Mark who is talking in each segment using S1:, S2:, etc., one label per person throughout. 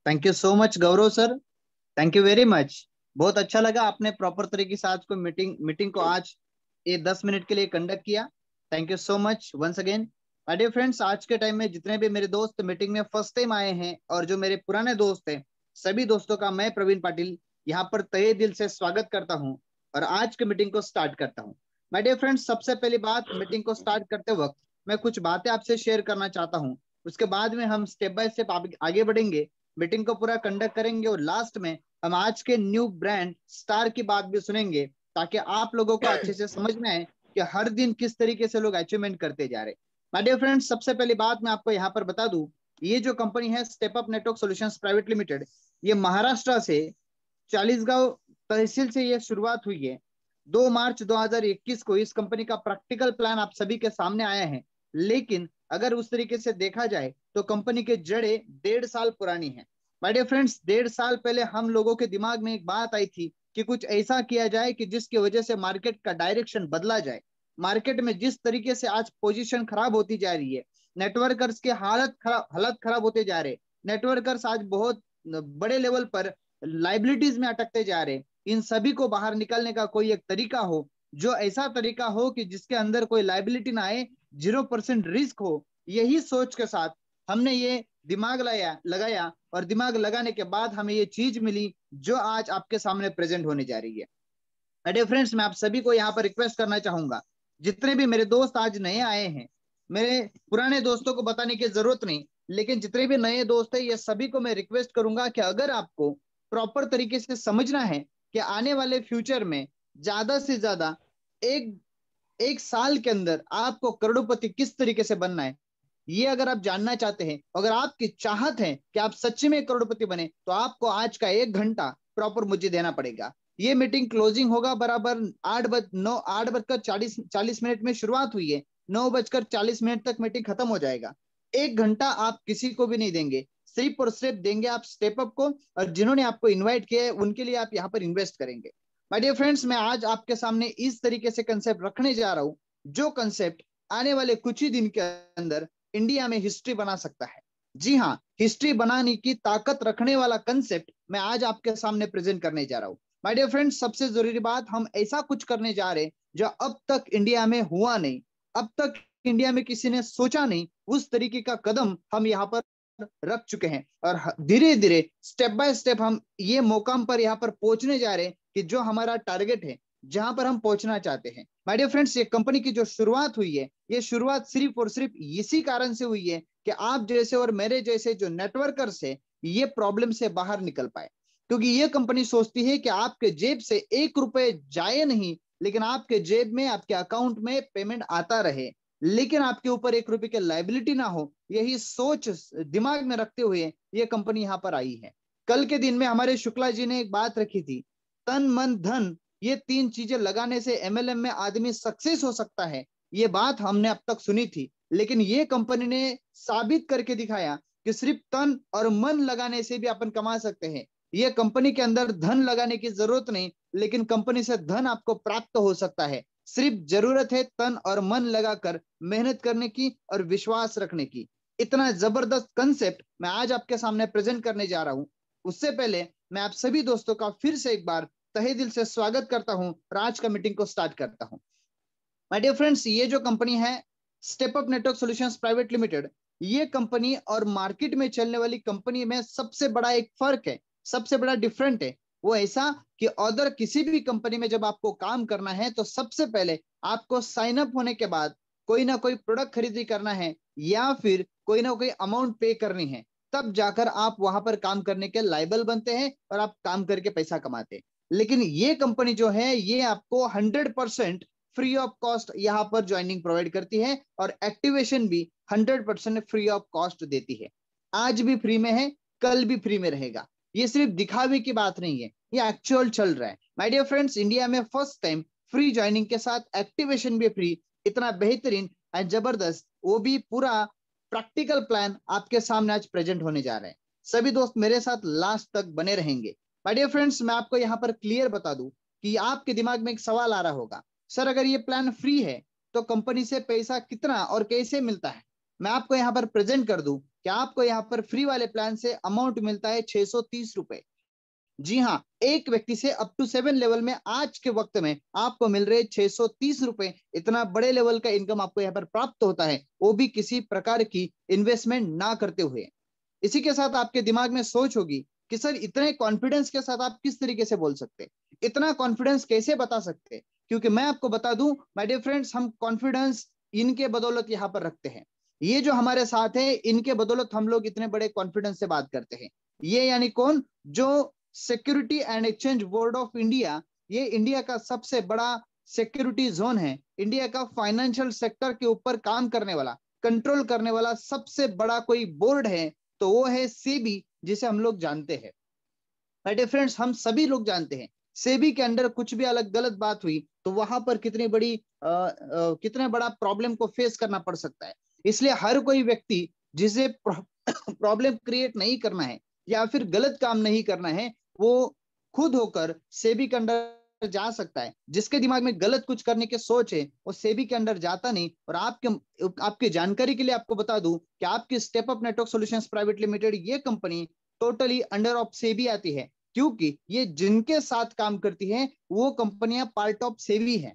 S1: Thank you so much Gaurav sir. Thank you very much. बहुत अच्छा लगा आपने प्रॉपर तरीके से आज को मीटिंग को आज ये 10 मिनट के लिए कंडक्ट किया। Thank you so much once again. My dear friends, आज के टाइम में जितने भी मेरे दोस्त मीटिंग में फर्स्ट टाइम आए हैं और जो मेरे पुराने दोस्त हैं, सभी दोस्तों का मैं प्रवीण पाटिल यहाँ पर तहे दिल से स्वागत करता हूँ और आज की मीटिंग को स्टार्ट करता हूँ। माय डियर फ्रेंड्स, सबसे पहली बात, मीटिंग को स्टार्ट करते वक्त मैं कुछ बातें आपसे शेयर करना चाहता हूँ। उसके बाद में हम स्टेप बाय स्टेप आगे बढ़ेंगे, मीटिंग को पूरा कंडक्ट करेंगे और लास्ट में हम आज के न्यू ब्रांड स्टार की बात भी सुनेंगे, ताकि आप लोगों को अच्छे से समझ में आए कि हर दिन किस तरीके से लोग अचीवमेंट करते जा रहे। माय डियर फ्रेंड्स, सबसे पहली बात मैं आपको यहाँ पर बता दूं, ये जो कंपनी है step up network solutions private limited, ये महाराष्ट्र से चालीसगांव तहसील से ये शुरुआत हुई है। 2 मार्च 2021 को इस कंपनी का प्रैक्टिकल प्लान आप सभी के सामने आया है। लेकिन अगर उस तरीके से देखा जाए तो कंपनी के जड़े 1.5 साल पुरानी है। माय डियर फ्रेंड्स, 1.5 साल पहले हम लोगों के दिमाग में एक बात आई थी कि कुछ ऐसा किया जाए कि जिसकी वजह से मार्केट का डायरेक्शन बदला जाए। मार्केट में जिस तरीके से आज पोजीशन खराब होती जा रही है, नेटवर्कर्स के हालत खराब होते जा रहे, नेटवर्कर्स आज बहुत बड़े लेवल पर लाइबिलिटीज में अटकते जा रहे, इन सभी को बाहर निकलने का कोई एक तरीका हो, जो ऐसा तरीका हो कि जिसके अंदर कोई लाइबिलिटी ना आए, 0% रिस्क हो, यही सोच के साथ हमने ये दिमाग लगाया और दिमाग लगाने के बाद हमें ये चीज मिली जो आज आपके सामने प्रेजेंट होने जा रही है। अरे फ्रेंड्स, मैं आप सभी को यहाँ पर रिक्वेस्ट करना चाहूंगा, जितने भी मेरे दोस्त आज नए आए हैं, मेरे पुराने दोस्तों को बताने की जरूरत नहीं, लेकिन जितने भी नए दोस्त हैं ये सभी को मैं रिक्वेस्ट करूंगा कि अगर आपको प्रॉपर तरीके से समझना है कि आने वाले फ्यूचर में ज्यादा से ज्यादा एक एक साल के अंदर आपको करोड़पति किस तरीके से बनना है, ये अगर आप जानना चाहते हैं, अगर आपकी चाहत है कि आप सच्ची में करोड़पति बने, तो आपको आज का 1 घंटा प्रॉपर मुझे देना पड़ेगा। ये मीटिंग क्लोजिंग होगा बराबर 8 बजकर 40 में शुरुआत हुई है, 9 बजकर 40 तक मीटिंग खत्म हो जाएगा। 1 घंटा आप किसी को भी नहीं देंगे, सिर्फ और सिर्फ देंगे आप स्टेप अप को, और जिन्होंने आपको इन्वाइट किया है उनके लिए आप यहाँ पर इन्वेस्ट करेंगे। माय डियर फ्रेंड्स, मैं आज आपके सामने इस तरीके से कंसेप्ट रखने जा रहा हूं, जो कंसेप्ट आने वाले कुछ ही दिन के अंदर इंडिया में हिस्ट्री बना सकता है। जी हाँ, हिस्ट्री बनाने की ताकत रखने वाला कंसेप्ट मैं आज आपके सामने प्रेजेंट करने जा रहा हूँ। माय डियर फ्रेंड्स, सबसे जरूरी बात, हम ऐसा कुछ करने जा रहे हैं जो अब तक इंडिया में हुआ नहीं, अब तक इंडिया में किसी ने सोचा नहीं, उस तरीके का कदम हम यहाँ पर रख चुके हैं और धीरे धीरे स्टेप बाय स्टेप हम ये मुकाम पर यहाँ पर पहुंचने जा रहे हैं कि जो हमारा टारगेट है, जहां पर हम पहुंचना चाहते हैं। माय डियर फ्रेंड्स, ये कंपनी की जो शुरुआत हुई है, ये शुरुआत सिर्फ और सिर्फ इसी कारण से हुई है कि आप जैसे और मेरे जैसे जो नेटवर्कर्स है, ये प्रॉब्लम से बाहर निकल पाए। क्योंकि ये कंपनी सोचती है कि आपके जेब से 1 रुपए जाए नहीं, लेकिन आपके जेब में, आपके अकाउंट में पेमेंट आता रहे, लेकिन आपके ऊपर 1 रुपए की लाइबिलिटी ना हो। यही सोच दिमाग में रखते हुए ये कंपनी यहाँ पर आई है। कल के दिन में हमारे शुक्ला जी ने एक बात रखी थी, तन मन धन, ये 3 चीजें लगाने से एमएलएम में आदमी सक्सेस हो सकता है। ये बात हमने अब तक सुनी थी, लेकिन ये कंपनी ने साबित करके दिखाया कि सिर्फ तन और मन लगाने से भी अपन कमा सकते हैं। ये कंपनी के अंदर धन लगाने की जरूरत नहीं, लेकिन कंपनी से धन आपको प्राप्त हो सकता है। सिर्फ जरूरत है तन और मन लगाकर मेहनत करने की और विश्वास रखने की। इतना जबरदस्त कंसेप्ट मैं आज आपके सामने प्रेजेंट करने जा रहा हूं। उससे पहले मैं आप सभी दोस्तों का फिर से एक बार तहे दिल से स्वागत करता हूं और आज का मीटिंग को स्टार्ट करता हूं। माय डियर फ्रेंड्स, ये जो कंपनी है step up network solutions private limited, ये कंपनी और मार्केट में चलने वाली कंपनी में सबसे बड़ा एक फर्क है, सबसे बड़ा डिफरेंट है। वो ऐसा कि अदर किसी भी कंपनी में जब आपको काम करना है तो सबसे पहले आपको साइन अप होने के बाद कोई ना कोई प्रोडक्ट खरीदी करना है या फिर कोई ना कोई अमाउंट पे करनी है, तब जाकर आप वहां पर काम करने के लायबल बनते हैं और आप काम करके पैसा कमाते हैं। लेकिन ये कंपनी जो है, ये आपको 100% फ्री ऑफ कॉस्ट यहाँ पर ज्वाइनिंग प्रोवाइड करती है और एक्टिवेशन भी 100% फ्री ऑफ कॉस्ट देती है। आज भी फ्री में है, कल भी फ्री में रहेगा। ये सिर्फ दिखावे की बात नहीं है, ये एक्चुअल चल रहा है। माय डियर फ्रेंड्स, इंडिया में फर्स्ट टाइम फ्री ज्वाइनिंग के साथ एक्टिवेशन भी फ्री, इतना बेहतरीन एंड जबरदस्त, वो भी पूरा प्रैक्टिकल प्लान आपके सामने आज प्रेजेंट होने जा रहे हैं। सभी दोस्त मेरे साथ लास्ट तक बने रहेंगे। माय डियर फ्रेंड्स, मैं आपको यहाँ पर क्लियर बता दूं कि आपके दिमाग में एक सवाल आ रहा होगा, सर अगर ये प्लान फ्री है तो कंपनी से पैसा कितना और कैसे मिलता है। मैं आपको यहाँ पर प्रेजेंट कर दूं कि आपको यहाँ पर फ्री वाले प्लान से अमाउंट मिलता है 630 रुपए। जी हाँ, एक व्यक्ति से अप टू 7 लेवल में आज के वक्त में आपको मिल रहे 630 रुपए। इतना बड़े लेवल का इनकम आपको यहाँ पर प्राप्त होता है, वो भी किसी प्रकार की इन्वेस्टमेंट ना करते हुए। इसी के साथ आपके दिमाग में सोच होगी कि सर इतने कॉन्फिडेंस के साथ आप किस तरीके से बोल सकते हैं, इतना कॉन्फिडेंस कैसे बता सकते हैं? क्योंकि मैं आपको बता दूं माय डियर फ्रेंड्स, हम कॉन्फिडेंस इनके बदौलत यहाँ पर रखते हैं। ये जो हमारे साथ है इनके बदौलत हम लोग इतने बड़े कॉन्फिडेंस से बात करते हैं। ये यानी कौन? जो security and exchange board of India, ये इंडिया का सबसे बड़ा सिक्योरिटी जोन है, इंडिया का फाइनेंशियल सेक्टर के ऊपर काम करने वाला, कंट्रोल करने वाला सबसे बड़ा कोई बोर्ड है तो वो है सेबी, जिसे हम लोग जानते हैं। माय फ्रेंड्स, हम सभी लोग जानते हैं सेबी के अंडर कुछ भी अलग गलत बात हुई तो वहां पर कितने बड़ा प्रॉब्लम को फेस करना पड़ सकता है। इसलिए हर कोई व्यक्ति जिसे प्रॉब्लम क्रिएट नहीं करना है या फिर गलत काम नहीं करना है, वो खुद होकर सेबी के अंडर जा सकता है। जिसके दिमाग में गलत कुछ करने की सोच है वो सेबी के अंडर जाता नहीं। और आपके जानकारी के लिए आपको बता दूं कि आपकी step up network solutions private limited ये company totally under of SEBI आती है, क्योंकि ये जिनके साथ काम करती है वो कंपनियां पार्ट ऑफ सेबी है।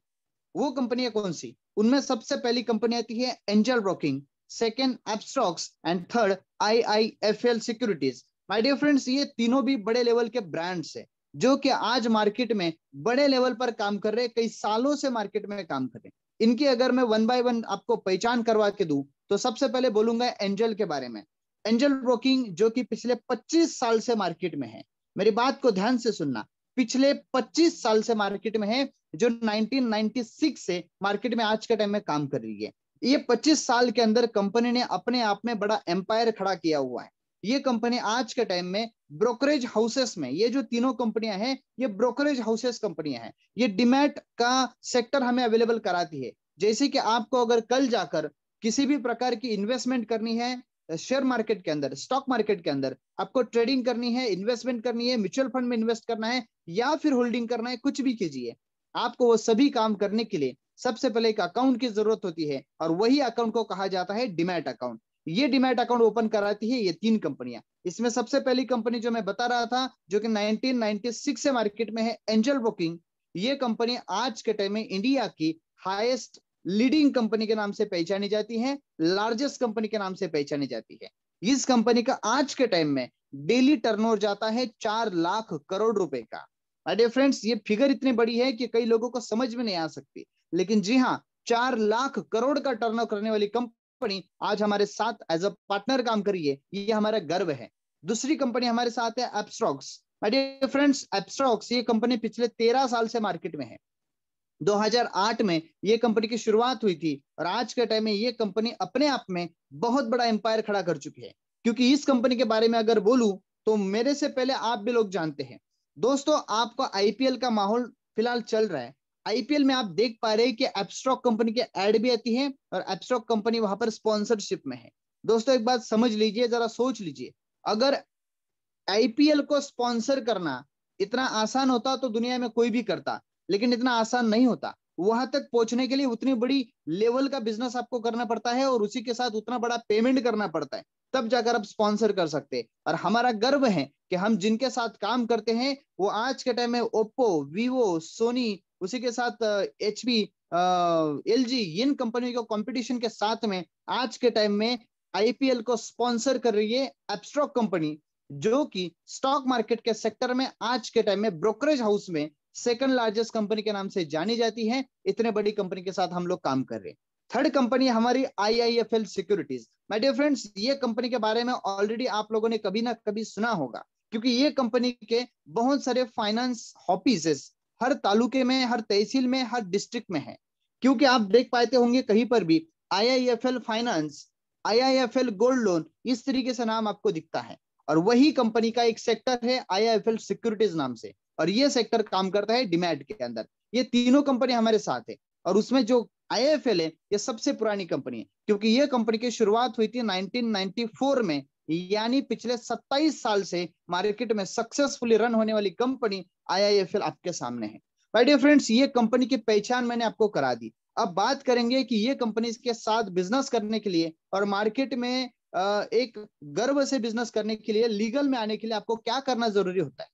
S1: वो कंपनियां कौन सी? उनमें सबसे पहली कंपनी आती है Angel Broking, second Upstox and third IIFL securities. My dear friends, ये तीनों भी बड़े लेवल के ब्रांड्स है जो कि आज मार्केट में बड़े लेवल पर काम कर रहे हैं, कई सालों से मार्केट में काम कर रहे हैं। इनकी अगर मैं वन बाय वन आपको पहचान करवा के दूं तो सबसे पहले बोलूंगा एंजल के बारे में। एंजल ब्रोकिंग जो कि पिछले 25 साल से मार्केट में है, मेरी बात को ध्यान से सुनना, पिछले 25 साल से मार्केट में है, जो 1996 से मार्केट में आज के टाइम में काम कर रही है। ये 25 साल के अंदर कंपनी ने अपने आप में बड़ा एम्पायर खड़ा किया हुआ है। ये कंपनी आज के टाइम में ब्रोकरेज हाउसेस में, ये जो तीनों कंपनियां हैं ये ब्रोकरेज हाउसेस कंपनियां हैं। ये डीमैट का सेक्टर हमें अवेलेबल कराती है। जैसे कि आपको अगर कल जाकर किसी भी प्रकार की इन्वेस्टमेंट करनी है शेयर मार्केट के अंदर, स्टॉक मार्केट के अंदर, आपको ट्रेडिंग करनी है, इन्वेस्टमेंट करनी है, म्यूचुअल फंड में इन्वेस्ट करना है या फिर होल्डिंग करना है, कुछ भी कीजिए, आपको वो सभी काम करने के लिए सबसे पहले एक अकाउंट की जरूरत होती है और वही अकाउंट को कहा जाता है डीमैट अकाउंट। ये डीमैट अकाउंट ओपन कराती है ये तीन कंपनियां। इसमें सबसे पहली कंपनी जो मैं बता रहा था जो कि 1996 से मार्केट में है, एंजल ब्रोकिंग। ये कंपनी आज के टाइम में इंडिया की हाईएस्ट लीडिंग कंपनी के नाम से पहचानी जाती है, लार्जेस्ट कंपनी के नाम से पहचानी जाती है। इस कंपनी का आज के टाइम में डेली टर्नओवर जाता है 4 लाख करोड़ रुपए का। डियर फ्रेंड्स, ये फिगर इतनी बड़ी है कि कई लोगों को समझ में नहीं आ सकती, लेकिन जी हाँ, 4 लाख करोड़ का टर्नओवर करने वाली कंपनी आज हमारे साथ एज अ पार्टनर काम कर रही है, ये हमारा गर्व है। दूसरी कंपनी हमारे साथ है एब्स्ट्रॉक्स। डियर फ्रेंड्स, एब्स्ट्रॉक्स ये कंपनी पिछले 13 साल से मार्केट में है। 2008 में ये कंपनी की शुरुआत हुई थी और आज के टाइम में ये कंपनी अपने आप में बहुत बड़ा एम्पायर खड़ा कर चुकी है। क्योंकि इस कंपनी के बारे में अगर बोलूं तो मेरे से पहले आप भी लोग जानते हैं। दोस्तों, आपको आईपीएल का माहौल फिलहाल चल रहा है। आईपीएल में आप देख पा रहे हैं कि एब्स्ट्रॉक कंपनी के एड भी आती है और एब्स्ट्रॉक कंपनी वहां पर स्पॉन्सरशिप में है। दोस्तों, एक बात समझ लीजिए, जरा सोच लीजिए, अगर आईपीएल को स्पॉन्सर करना इतना आसान होता तो दुनिया में कोई भी करता, लेकिन इतना आसान नहीं होता। वहां तक पहुंचने के लिए उतनी बड़ी लेवल का बिजनेस आपको करना पड़ता है और उसी के साथ उतना बड़ा पेमेंट करना पड़ता है, तब जाकर आप स्पॉन्सर कर सकते हैं। और हमारा गर्व है कि हम जिनके साथ काम करते हैं वो आज के टाइम में ओप्पो, वीवो, सोनी, उसी के साथ एचपी, एलजी, इन कंपनियों के कंपटीशन के साथ में आज के टाइम में आईपीएल को स्पॉन्सर कर रही है एब्स्ट्रॉक कंपनी, जो कि स्टॉक मार्केट के सेक्टर में आज के टाइम में ब्रोकरेज हाउस में सेकंड लार्जेस्ट कंपनी के नाम से जानी जाती है। इतने बड़ी कंपनी के साथ हम लोग काम कर रहे हैं। थर्ड कंपनी हमारी IIFL securities. My dear friends, ये कंपनी के बारे में ऑलरेडी आप लोगों ने कभी ना कभी सुना होगा, क्योंकि ये कंपनी के बहुत सारे फाइनेंस ऑफिसेस हर तालुके में, हर तहसील में, हर डिस्ट्रिक्ट में है। क्योंकि आप देख पाते होंगे कहीं पर भी IIFL finance, IIFL gold loan, इस तरीके से नाम आपको दिखता है। और वही कंपनी का एक सेक्टर है आईआईएफएल सिक्योरिटीज नाम से, और ये सेक्टर काम करता है डीमैट के अंदर। ये तीनों कंपनी हमारे साथ है और उसमें जो आईआईएफएल है ये सबसे पुरानी कंपनी है, क्योंकि ये कंपनी की शुरुआत हुई थी 1994 में, यानी पिछले 27 साल से मार्केट में सक्सेसफुली रन होने वाली कंपनी आईआईएफएल आपके सामने है। माय डियर फ्रेंड्स, ये कंपनी की पहचान मैंने आपको करा दी। अब बात करेंगे कि ये कंपनीज के साथ बिजनेस करने के लिए और मार्केट में एक गर्व से बिजनेस करने के लिए, लीगल में आने के लिए आपको क्या करना जरूरी होता है।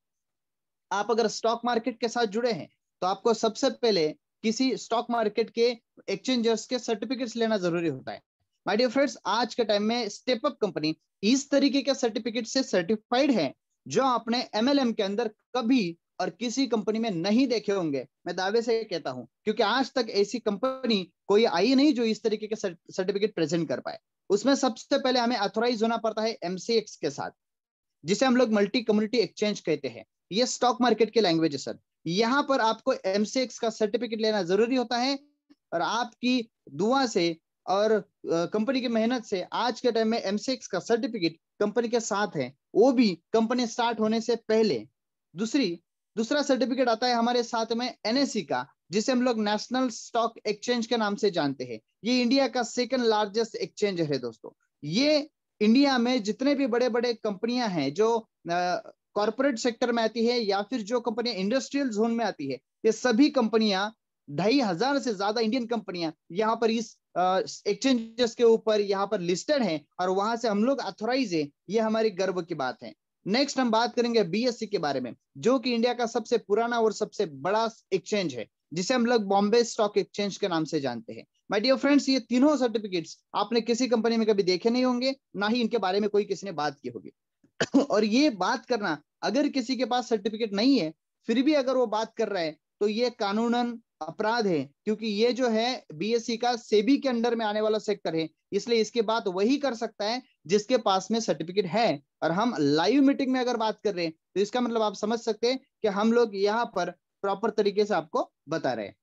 S1: आप अगर स्टॉक मार्केट के साथ जुड़े हैं तो आपको सबसे पहले किसी स्टॉक मार्केट के एक्सचेंजर्स के सर्टिफिकेट्स लेना जरूरी होता है। माय डियर फ्रेंड्स, आज के टाइम में स्टेप अप कंपनी इस तरीके के सर्टिफिकेट से सर्टिफाइड है जो आपने एमएलएम के अंदर कभी और किसी कंपनी में नहीं देखे होंगे। मैं दावे से कहता हूं, क्योंकि आज तक ऐसी कंपनी कोई आई नहीं जो इस तरीके के सर्टिफिकेट प्रेजेंट कर पाए। उसमें सबसे पहले हमें अथोराइज होना पड़ता है एमसीएक्स के साथ, जिसे हम लोग मल्टी कम्युनिटी एक्सचेंज कहते हैं। ये स्टॉक मार्केट की लैंग्वेज है सर। यहाँ पर आपको एमसीएक्स का सर्टिफिकेट लेना जरूरी होता है, और आपकी दुआ से और कंपनी की मेहनत से आज के टाइम में एमसीएक्स का सर्टिफिकेट कंपनी के साथ है, वो भी कंपनी स्टार्ट होने से पहले। दूसरा सर्टिफिकेट आता है हमारे साथ में एनएससी का, जिसे हम लोग नेशनल स्टॉक एक्सचेंज के नाम से जानते हैं। ये इंडिया का सेकंड लार्जेस्ट एक्सचेंज है दोस्तों। ये इंडिया में जितने भी बड़े बड़े कंपनियां हैं जो कॉर्पोरेट सेक्टर में आती है या फिर जो कंपनियां इंडस्ट्रियल जोन में आती है, ये सभी कंपनियां 2,500 से ज्यादा इंडियन कंपनियां यहाँ पर इस एक्सचेंजेस के ऊपर यहाँ पर लिस्टेड हैं, और वहां से हम लोग अथोराइज है। ये हमारी गर्व की बात है। नेक्स्ट हम बात करेंगे बीएससी के बारे में, जो कि इंडिया का सबसे पुराना और सबसे बड़ा एक्सचेंज है, जिसे हम लोग बॉम्बे स्टॉक एक्सचेंज के नाम से जानते हैं। माय डियर फ्रेंड्स, ये तीनों सर्टिफिकेट्स आपने किसी कंपनी में कभी देखे नहीं होंगे, ना ही इनके बारे में कोई किसी ने बात की होगी। और ये बात करना, अगर किसी के पास सर्टिफिकेट नहीं है फिर भी अगर वो बात कर रहा है तो ये कानूनन अपराध है, क्योंकि ये जो है बीएससी का सेबी के अंडर में आने वाला सेक्टर है। इसलिए इसकी बात वही कर सकता है जिसके पास में सर्टिफिकेट है। और हम लाइव मीटिंग में अगर बात कर रहे हैं तो इसका मतलब आप समझ सकते हैं कि हम लोग यहाँ पर प्रॉपर तरीके से आपको बता रहे हैं।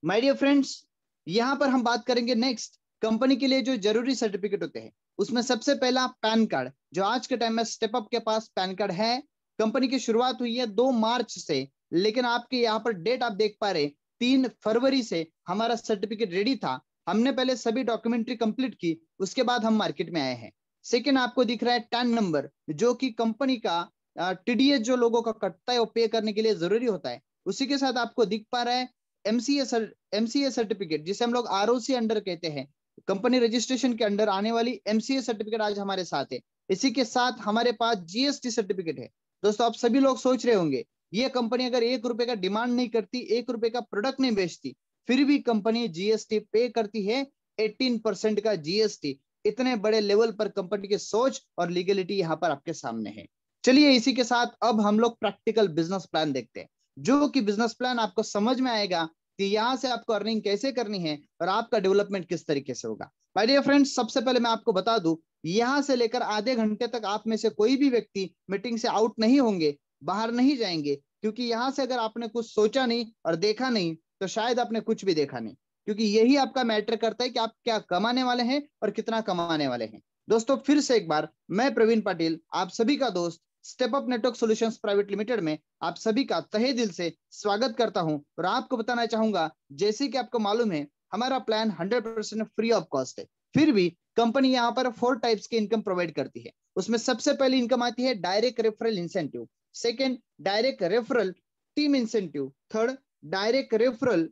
S1: माय डियर फ्रेंड्स, यहां पर हम बात करेंगे नेक्स्ट कंपनी के लिए जो जरूरी सर्टिफिकेट होते हैं। उसमें सबसे पहला पैन कार्ड, जो आज के टाइम में स्टेप अप के पास पैन कार्ड है। कंपनी की शुरुआत हुई है 2 मार्च से, लेकिन आपके यहाँ पर डेट आप देख पा रहे 3 फरवरी से हमारा सर्टिफिकेट रेडी था। हमने पहले सभी डॉक्यूमेंट्री कंप्लीट की, उसके बाद हम मार्केट में आए हैं। सेकेंड आपको दिख रहा है टैन नंबर, जो कि कंपनी का टीडीएस जो लोगों का कटता है वो पे करने के लिए जरूरी होता है। उसी के साथ आपको दिख पा रहा है एमसीए सर्टिफिकेट, जिसे हम लोग आरओसी अंडर कहते हैं। कंपनी रजिस्ट्रेशन के अंडर आने वाली एमसीए सर्टिफिकेट आज हमारे साथ है। इसी के साथ हमारे पास जीएसटी सर्टिफिकेट है। दोस्तों, आप सभी लोग सोच रहे होंगे ये कंपनी अगर 1 रुपए का डिमांड नहीं करती, 1 रुपए का प्रोडक्ट नहीं बेचती, फिर भी कंपनी जीएसटी पे करती है 18% का जीएसटी। इतने बड़े लेवल पर कंपनी की सोच और लीगलिटी यहाँ पर आपके सामने है। चलिए इसी के साथ अब हम लोग प्रैक्टिकल बिजनेस प्लान देखते हैं, जो कि बिजनेस प्लान आपको समझ में आएगा कि यहाँ से आपको अर्निंग कैसे करनी है और आपका डेवलपमेंट किस तरीके से होगा। माय डियर फ्रेंड्स, सबसे पहले मैं आपको बता दूं, यहाँ से लेकर आधे घंटे तक आप में से कोई भी व्यक्ति मीटिंग से आउट नहीं होंगे, बाहर नहीं जाएंगे, क्योंकि यहाँ से अगर आपने कुछ सोचा नहीं और देखा नहीं तो शायद आपने कुछ भी देखा नहीं, क्योंकि यही आपका मैटर करता है कि आप क्या कमाने वाले हैं और कितना कमाने वाले हैं। दोस्तों, फिर से एक बार मैं प्रवीण पाटिल, आप सभी का दोस्त, step up network solutions private limited में आप सभी का तहे दिल से स्वागत करता हूं। और आपको बताना चाहूंगा, जैसे कि आपको मालूम है हमारा प्लान 100% फ्री ऑफ कॉस्ट है। फिर भी कंपनी यहाँ पर 4 टाइप्स की इनकम प्रोवाइड करती है। उसमें सबसे पहली इनकम आती है direct referral incentive, second direct referral team incentive, third direct referral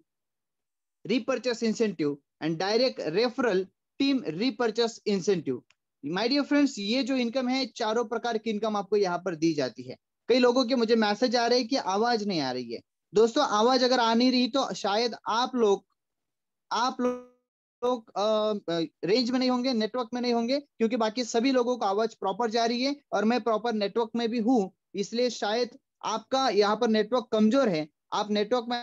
S1: repurchase incentive and direct referral team repurchase incentive। My dear friends, ये जो इनकम है, चारों प्रकार की इनकम आपको यहाँ पर दी जाती है। कई लोगों के मुझे मैसेज आ रहे हैं कि आवाज नहीं आ रही है। दोस्तों, आवाज अगर आ नहीं रही तो शायद आप लोग रेंज में नहीं होंगे, नेटवर्क में नहीं होंगे, क्योंकि बाकी सभी लोगों को आवाज प्रॉपर जा रही है और मैं प्रॉपर नेटवर्क में भी हूं। इसलिए शायद आपका यहाँ पर नेटवर्क कमजोर है, आप नेटवर्क में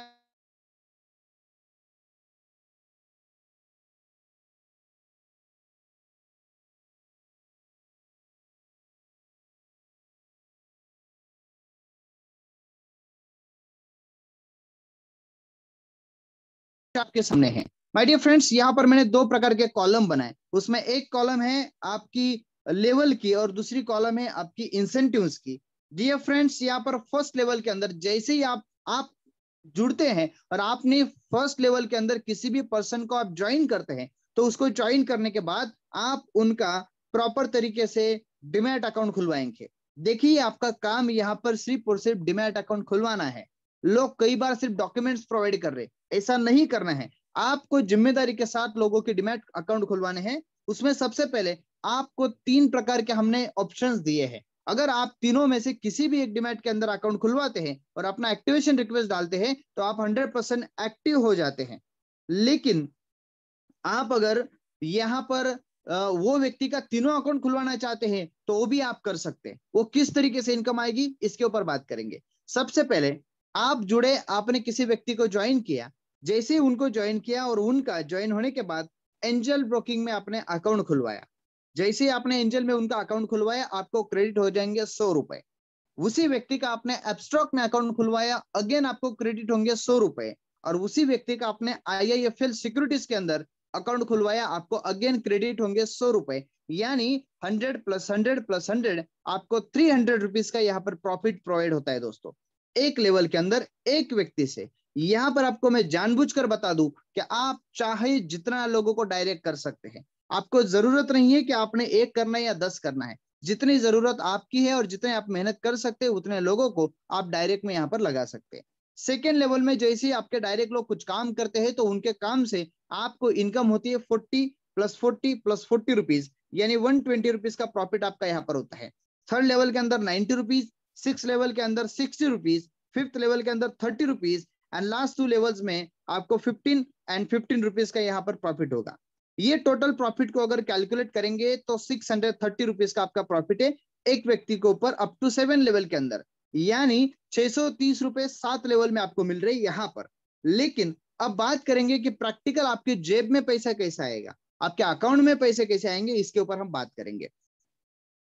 S1: आपके सामने है। माय डियर फ्रेंड्स, यहाँ पर मैंने 2 प्रकार के कॉलम बनाए। उसमें एक कॉलम है आपकी लेवल की और दूसरी कॉलम है आपकी इंसेंटिव्स की। डियर फ्रेंड्स, यहाँ पर फर्स्ट लेवल के अंदर जैसे ही आप जुड़ते हैं और आपने फर्स्ट लेवल के अंदर किसी भी पर्सन को आप ज्वाइन करते हैं, तो उसको ज्वाइन करने के बाद आप उनका प्रॉपर तरीके से डिमैट अकाउंट खुलवाएंगे। देखिए, आपका काम यहाँ पर सिर्फ और सिर्फ डिमैट अकाउंट खुलवाना है। लोग कई बार सिर्फ डॉक्यूमेंट्स प्रोवाइड कर रहे, ऐसा नहीं करना है। आपको जिम्मेदारी के साथ लोगों के डीमैट अकाउंट खुलवाने हैं। उसमें सबसे पहले आपको 3 प्रकार के हमने ऑप्शंस दिए हैं। अगर आप तीनों में से किसी भी एक डीमैट के अंदर अकाउंट खुलवाते हैं और अपना एक्टिवेशन रिक्वेस्ट डालते हैं तो आप 100% एक्टिव हो जाते हैं। लेकिन आप अगर यहाँ पर वो व्यक्ति का तीनों अकाउंट खुलवाना चाहते हैं तो वो भी आप कर सकते हैं। वो किस तरीके से इनकम आएगी इसके ऊपर बात करेंगे। सबसे पहले आप जुड़े, आपने किसी व्यक्ति को ज्वाइन किया, जैसे ही उनको ज्वाइन किया और उनका ज्वाइन होने के बाद एंजल ब्रोकिंग में आपने अकाउंट खुलवाया। जैसे ही आपने एंजल में उनका अकाउंट खुलवाया आपको क्रेडिट हो जाएंगे 100 रुपए। उसी व्यक्ति का आपने एब्स्ट्रॉक में अकाउंट खुलवाया, अगेन आपको क्रेडिट होंगे 100 रुपए। और उसी व्यक्ति का आपने IIFL सिक्योरिटीज के अंदर अकाउंट खुलवाया, आपको अगेन क्रेडिट होंगे 100 रुपए। यानी 100 + 100 + 100 आपको 300 रुपीज का यहाँ पर प्रॉफिट प्रोवाइड होता है दोस्तों, एक लेवल के अंदर एक व्यक्ति से। यहाँ पर आपको मैं जानबूझकर बता दूं कि आप चाहे जितना लोगों को डायरेक्ट कर सकते हैं। आपको जरूरत नहीं है कि आपने 1 करना है या 10 करना है। जितनी जरूरत आपकी है और जितने आप मेहनत कर सकते हैं उतने लोगों को आप डायरेक्ट में यहाँ पर लगा सकते हैं। सेकेंड लेवल में जैसे ही आपके डायरेक्ट लोग कुछ काम करते हैं तो उनके काम से आपको इनकम होती है 40 + 40 + 40 रुपीज, यानी 120 रुपीज का प्रॉफिट आपका यहाँ पर होता है। थर्ड लेवल के अंदर 90 रुपीज, 6 लेवल के अंदर 60 रुपीज, 5th लेवल के अंदर 30 रुपीज एंड लास्ट 2 लेवल्स में आपको 15 एंड 15 रुपीज का यहाँ पर प्रॉफिट होगा। ये टोटल प्रॉफिट को अगर कैलकुलेट करेंगे तो 630 रुपीज का आपका प्रॉफिट है एक व्यक्ति के ऊपर अप टू 7 लेवल के अंदर, यानी 630 रुपए 7 लेवल में आपको मिल रही है यहाँ पर। लेकिन अब बात करेंगे कि प्रैक्टिकल आपके जेब में पैसा कैसे आएगा, आपके अकाउंट में पैसे कैसे आएंगे, इसके ऊपर हम बात करेंगे।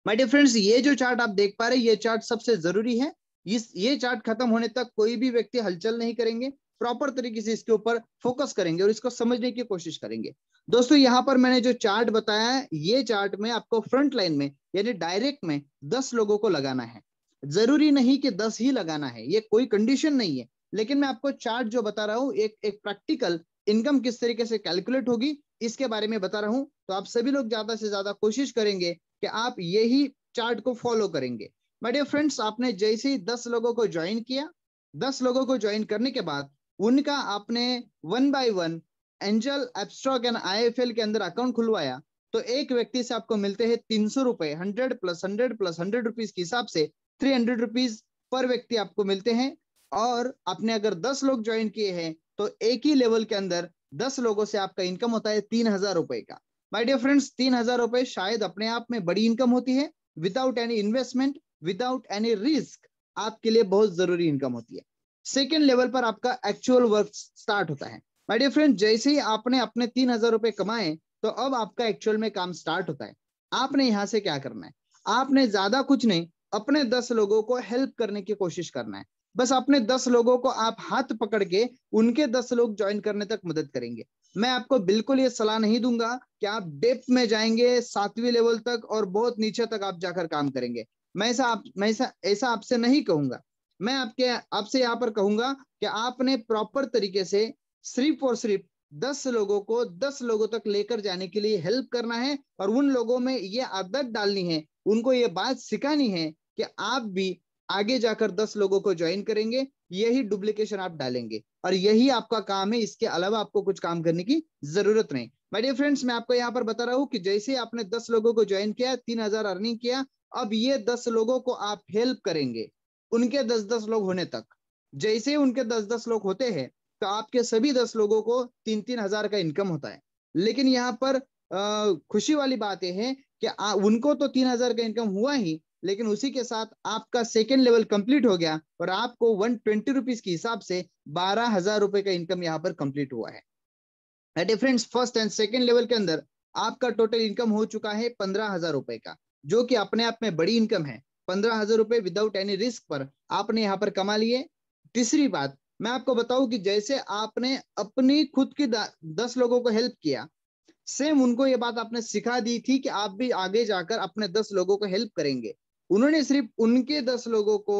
S1: माय डियर फ्रेंड्स, ये जो चार्ट आप देख पा रहे हैं ये चार्ट सबसे जरूरी है। ये चार्ट खत्म होने तक कोई भी व्यक्ति हलचल नहीं करेंगे, प्रॉपर तरीके से इसके ऊपर फोकस करेंगे और इसको समझने की कोशिश करेंगे। दोस्तों यहाँ पर मैंने जो चार्ट बताया है ये चार्ट में आपको फ्रंट लाइन में यानी डायरेक्ट में 10 लोगों को लगाना है। जरूरी नहीं कि 10 ही लगाना है, ये कोई कंडीशन नहीं है। लेकिन मैं आपको चार्ट जो बता रहा हूँ एक प्रैक्टिकल इनकम किस तरीके से कैलकुलेट होगी इसके बारे में बता रहा हूँ। तो आप सभी लोग ज्यादा से ज्यादा कोशिश करेंगे कि आप यही चार्ट को फॉलो करेंगे। माय डियर फ्रेंड्स, आपने जैसे ही 10 लोगों को ज्वाइन किया, 10 लोगों को ज्वाइन करने के बाद उनका आपने 1 बाय 1 एंजल, एब्स्ट्रॉक एंड IIFL के अंदर अकाउंट खुलवाया तो एक व्यक्ति से आपको मिलते हैं 300 रुपए। 100 + 100 + 100 रुपीज के हिसाब से 300 रुपीज पर व्यक्ति आपको मिलते हैं। और आपने अगर 10 लोग ज्वाइन किए हैं तो एक ही लेवल के अंदर 10 लोगों से आपका इनकम होता है 3000 रुपए का। माय डियर फ्रेंड्स, 3000 रुपए शायद अपने आप में बड़ी इनकम होती है। Without any investment, without any risk आपके लिए बहुत जरूरी इनकम होती है। सेकेंड लेवल पर आपका एक्चुअल वर्क स्टार्ट होता है। माय डियर फ्रेंड, जैसे ही आपने अपने 3000 रुपए कमाए तो अब आपका एक्चुअल में काम स्टार्ट होता है। आपने यहां से क्या करना है, आपने ज्यादा कुछ नहीं, अपने 10 लोगों को हेल्प करने की कोशिश करना है। बस अपने 10 लोगों को आप हाथ पकड़ के उनके 10 लोग ज्वाइन करने तक मदद करेंगे। मैं आपको बिल्कुल ये सलाह नहीं दूंगा कि आप डेप्थ में जाएंगे 7वीं लेवल तक और बहुत नीचे तक आप जाकर काम करेंगे। मैं ऐसा आपसे नहीं कहूंगा। मैं आपसे यहाँ पर कहूंगा कि आपने प्रॉपर तरीके से सिर्फ और सिर्फ 10 लोगों को 10 लोगों तक लेकर जाने के लिए हेल्प करना है और उन लोगों में ये आदत डालनी है, उनको ये बात सिखानी है कि आप भी आगे जाकर 10 लोगों को ज्वाइन करेंगे, यही डुप्लीकेशन आप डालेंगे और यही आपका काम है। इसके अलावा आपको कुछ काम करने की जरूरत नहीं। माय डियर फ्रेंड्स, मैं आपको यहाँ पर बता रहा हूँ कि जैसे आपने 10 लोगों को ज्वाइन किया, 3000 अर्निंग किया, अब ये 10 लोगों को आप हेल्प करेंगे उनके 10-10 लोग होने तक। जैसे उनके 10-10 लोग होते हैं तो आपके सभी 10 लोगों को 3-3 हजार का इनकम होता है। लेकिन यहाँ पर खुशी वाली बात यह है कि उनको तो 3000 का इनकम हुआ ही, लेकिन उसी के साथ आपका सेकेंड लेवल कंप्लीट हो गया और आपको 120 रुपीज के हिसाब से 12,000 रुपए का इनकम यहाँ पर कंप्लीट हुआ है। Difference first and second level के अंदर आपका टोटल इनकम हो चुका है 15,000 रुपए का, जो कि अपने आप में बड़ी इनकम है। 15,000 रुपए विदाउट एनी रिस्क पर आपने यहाँ पर कमा लिए। तीसरी बात मैं आपको बताऊं कि जैसे आपने अपनी खुद की 10 लोगों को हेल्प किया, सेम उनको ये बात आपने सिखा दी थी कि आप भी आगे जाकर अपने 10 लोगों को हेल्प करेंगे। उन्होंने सिर्फ उनके 10 लोगों को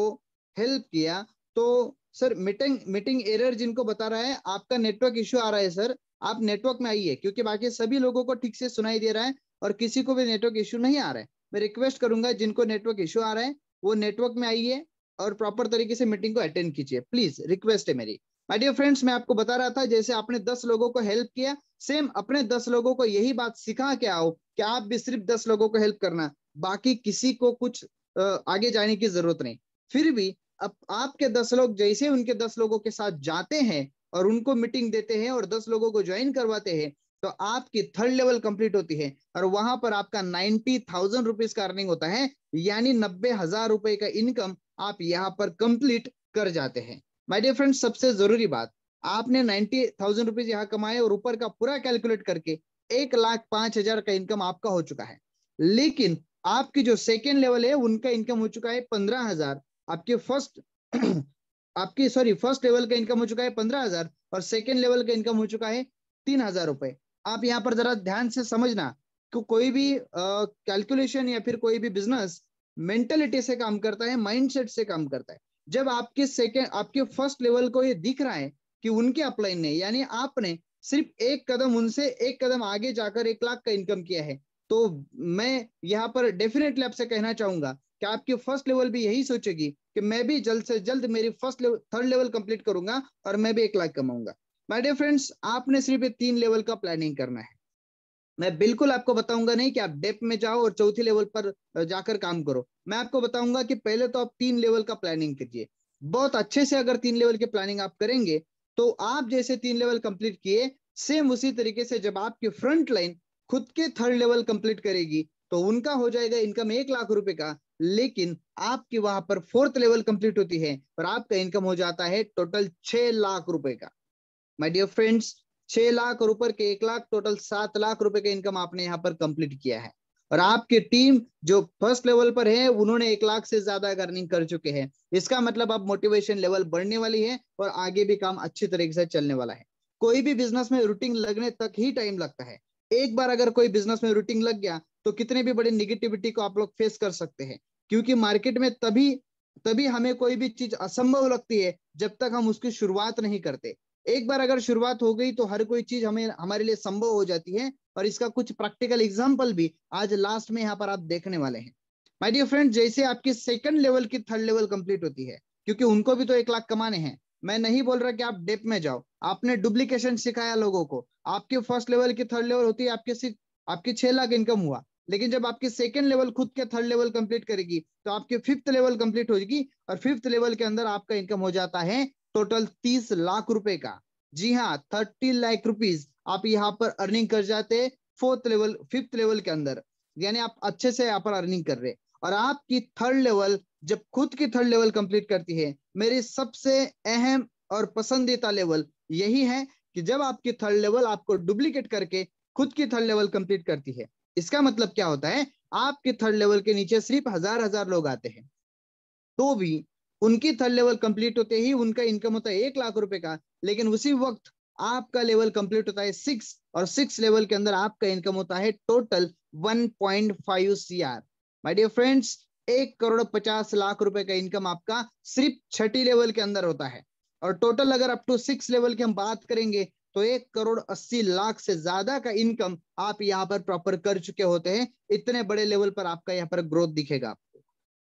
S1: हेल्प किया। तो सर मीटिंग एरर जिनको बता रहा है, आपका नेटवर्क इश्यू आ रहा है सर, आप नेटवर्क में आइए, क्योंकि बाकी सभी लोगों को ठीक से सुनाई दे रहा है और किसी को भी नेटवर्क इश्यू नहीं आ रहा है। मैं रिक्वेस्ट करूंगा जिनको नेटवर्क इश्यू आ रहा है वो नेटवर्क में आइए और प्रॉपर तरीके से मीटिंग को अटेंड कीजिए, प्लीज रिक्वेस्ट है मेरी। माय डियर फ्रेंड्स, मैं आपको बता रहा था जैसे आपने 10 लोगों को हेल्प किया, सेम अपने 10 लोगों को यही बात सिखा के आओ कि आप भी सिर्फ 10 लोगों को हेल्प करना, बाकी किसी को कुछ आगे जाने की जरूरत नहीं। फिर भी अब आपके 10 लोग जैसे उनके 10 लोगों के साथ जाते हैं और उनको मीटिंग देते हैं और 10 लोगों को ज्वाइन करवाते हैं, तो आपकी थर्ड लेवल कंप्लीट होती है और वहां पर आपका 90,000 रुपीज का अर्निंग होता है, यानी 90,000 रुपए का इनकम आप यहाँ पर कंप्लीट कर जाते हैं। माय डियर फ्रेंड्स, सबसे जरूरी बात, आपने 90,000 रुपीज यहाँ कमाए और ऊपर का पूरा कैलकुलेट करके 1,05,000 का इनकम आपका हो चुका है। लेकिन आपकी जो सेकेंड लेवल है उनका इनकम हो चुका है 15,000। आपके फर्स्ट आपकी सॉरी फर्स्ट लेवल का इनकम हो चुका है 15,000 और सेकेंड लेवल का इनकम हो चुका है 3,000 रुपए। आप यहाँ पर जरा ध्यान से समझना कि कोई भी कैलकुलेशन या फिर कोई भी बिजनेस मेंटेलिटी से काम करता है, माइंडसेट से काम करता है। जब आपके फर्स्ट लेवल को ये दिख रहा है कि उनके अपलाइन ने यानी आपने सिर्फ एक कदम उनसे एक कदम आगे जाकर 1 लाख का इनकम किया है, तो मैं यहाँ पर डेफिनेटली आपसे कहना चाहूंगा कि आपकी फर्स्ट लेवल भी यही सोचेगी कि मैं भी जल्द से जल्द मेरी थर्ड लेवल कंप्लीट करूंगा और मैं भी 1 लाख कमाऊंगा। माय डियर फ्रेंड्स, आपने सिर्फ 3 लेवल का प्लानिंग करना है। मैं बिल्कुल आपको बताऊंगा नहीं कि आप डेप में जाओ और चौथी लेवल पर जाकर काम करो। मैं आपको बताऊंगा कि पहले तो आप 3 लेवल का प्लानिंग कीजिए। बहुत अच्छे से अगर 3 लेवल की प्लानिंग आप करेंगे तो आप जैसे 3 लेवल कंप्लीट किए, सेम उसी तरीके से जब आपकी फ्रंट लाइन खुद के थर्ड लेवल कंप्लीट करेगी तो उनका हो जाएगा इनकम 1 लाख रुपए का। लेकिन आपकी वहां पर फोर्थ लेवल कंप्लीट होती है और आपका इनकम हो जाता है टोटल 6 लाख रुपए का। माय डियर फ्रेंड्स, 6 लाख और ऊपर के 1 लाख, टोटल 7 लाख रुपए का इनकम आपने यहाँ पर कंप्लीट किया है। और आपकी टीम जो फर्स्ट लेवल पर है उन्होंने 1 लाख से ज्यादा अर्निंग कर चुके हैं। इसका मतलब अब मोटिवेशन लेवल बढ़ने वाली है और आगे भी काम अच्छी तरीके से चलने वाला है। कोई भी बिजनेस में रूटीन लगने तक ही टाइम लगता है। एक बार अगर कोई बिजनेस में रूटीन लग गया तो कितने भी बड़े निगेटिविटी को आप लोग फेस कर सकते हैं, क्योंकि मार्केट में तभी तभी हमें कोई भी चीज असंभव लगती है जब तक हम उसकी शुरुआत नहीं करते। एक बार अगर शुरुआत हो गई तो हर कोई चीज हमें हमारे लिए संभव हो जाती है और इसका कुछ प्रैक्टिकल एग्जांपल भी आज लास्ट में यहाँ पर आप देखने वाले हैं। माय डियर फ्रेंड, जैसे आपकी सेकंड लेवल की थर्ड लेवल कंप्लीट होती है, क्योंकि उनको भी तो 1 लाख कमाने हैं। मैं नहीं बोल रहा कि आप डेप में जाओ, आपने डुप्लीकेशन सिखाया लोगों को। आपकी फर्स्ट लेवल की थर्ड लेवल होती है आपकी 6 लाख इनकम हुआ। लेकिन जब आपकी सेकंड लेवल खुद के थर्ड लेवल कंप्लीट करेगी तो आपकी फिफ्थ लेवल कंप्लीट होगी और फिफ्थ लेवल के अंदर आपका इनकम हो जाता है टोटल 30 लाख रुपए का। जी हाँ, 30 लाख रुपीज आप यहाँ पर अर्निंग कर जाते फिफ्थ लेवल के अंदर, यानी आप अच्छे से यहाँ पर अर्निंग कर रहे। और आपकी थर्ड लेवल जब खुद की थर्ड लेवल कंप्लीट करती है, मेरी सबसे अहम और पसंदीदा लेवल यही है कि जब आपकी थर्ड लेवल आपको डुप्लीकेट करके खुद की थर्ड लेवल कंप्लीट करती है। इसका मतलब क्या होता है, आपके थर्ड लेवल के नीचे सिर्फ हजार हजार लोग आते हैं तो भी उनकी थर्ड लेवल कंप्लीट होते ही उनका इनकम होता है 1 लाख रुपए का। लेकिन उसी वक्त आपका लेवल कंप्लीट होता है 6 और 6 लेवल के अंदर आपका इनकम होता है total 1.5 CR। My dear friends, 1,50,00,000 रुपए का इनकम आपका सिर्फ छठी लेवल के अंदर होता है। और टोटल अगर अप टू 6 लेवल की हम बात करेंगे तो 1,80,00,000 से ज्यादा का इनकम आप यहाँ पर प्रॉपर कर चुके होते हैं। इतने बड़े लेवल पर आपका यहाँ पर ग्रोथ दिखेगा।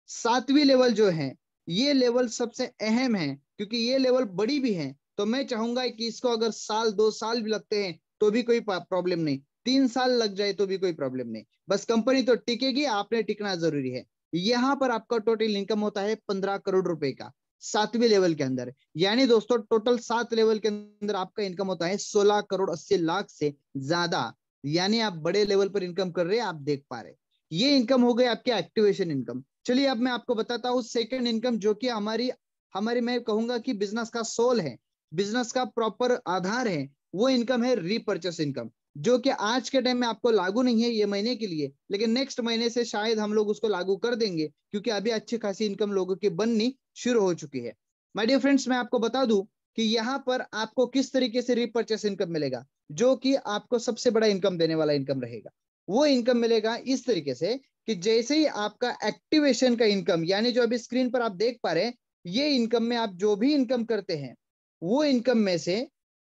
S1: सातवीं लेवल जो है, ये लेवल सबसे अहम है क्योंकि ये लेवल बड़ी भी है। तो मैं चाहूंगा कि इसको अगर साल 2 साल भी लगते हैं तो भी कोई प्रॉब्लम नहीं, 3 साल लग जाए तो भी कोई प्रॉब्लम नहीं, बस कंपनी तो टिकेगी, आपने टिकना जरूरी है। यहाँ पर आपका टोटल इनकम होता है 15 करोड़ रुपए का सातवें लेवल के अंदर। यानी दोस्तों टोटल 7 लेवल के अंदर आपका इनकम होता है 16,80,00,000 से ज्यादा। यानी आप बड़े लेवल पर इनकम कर रहे हैं, आप देख पा रहे। ये इनकम हो गई आपकी एक्टिवेशन इनकम। चलिए अब मैं आपको बताता हूँ सेकंड इनकम, जो कि हमारी हमारी मैं कहूंगा कि बिजनेस का सोल है, बिजनेस का प्रॉपर आधार है। वो इनकम है रीपर्चेस इनकम, जो कि आज के टाइम में आपको लागू नहीं है ये महीने के लिए, लेकिन नेक्स्ट महीने से शायद हम लोग उसको लागू कर देंगे क्योंकि अभी अच्छी खासी इनकम लोगों की बननी शुरू हो चुकी है। माय डियर फ्रेंड्स, मैं आपको बता दूं कि यहाँ पर आपको किस तरीके से रीपर्चेस इनकम मिलेगा, जो कि आपको सबसे बड़ा इनकम देने वाला इनकम रहेगा। वो इनकम मिलेगा इस तरीके से कि जैसे ही आपका एक्टिवेशन का इनकम, यानी जो अभी स्क्रीन पर आप देख पा रहे हैं, ये इनकम में आप जो भी इनकम करते हैं वो इनकम में से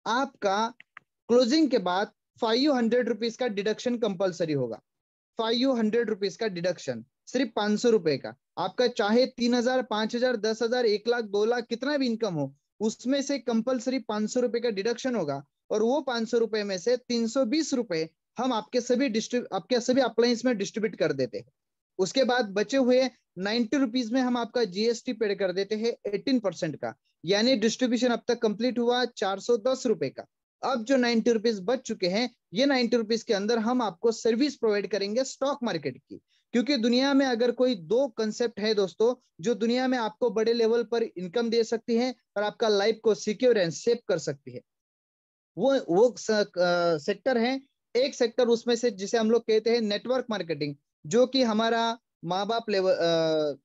S1: आपका क्लोजिंग के बाद 500 रुपीज का डिडक्शन कंपलसरी होगा। 500 रुपीज का डिडक्शन, सिर्फ 500 रुपए का। आपका चाहे 3,000, 5,000, 10,000, 1 लाख, 2 लाख कितना भी इनकम हो, उसमें से कंपलसरी 500 रुपए का डिडक्शन होगा, और वो 500 रुपए में से 320 रुपए हम आपके सभी अप्लायंस में डिस्ट्रीब्यूट कर देते हैं। उसके बाद बचे हुए 90 रुपीज में हम आपका जीएसटी पेड कर देते हैं 18% का, यानी डिस्ट्रीब्यूशन अब तक कंप्लीट हुआ 410 रुपए का। अब जो 90 रुपीज बच चुके हैं, ये 90 रुपीज के अंदर हम आपको सर्विस प्रोवाइड करेंगे स्टॉक मार्केट की। क्योंकि दुनिया में अगर कोई दो कंसेप्ट है दोस्तों, जो दुनिया में आपको बड़े लेवल पर इनकम दे सकती है और आपका लाइफ को सिक्योर एंड सेफ कर सकती है, वो सेक्टर है। एक सेक्टर उसमें से जिसे हम लोग कहते हैं नेटवर्क मार्केटिंग, जो कि हमारा माँ बाप लेवल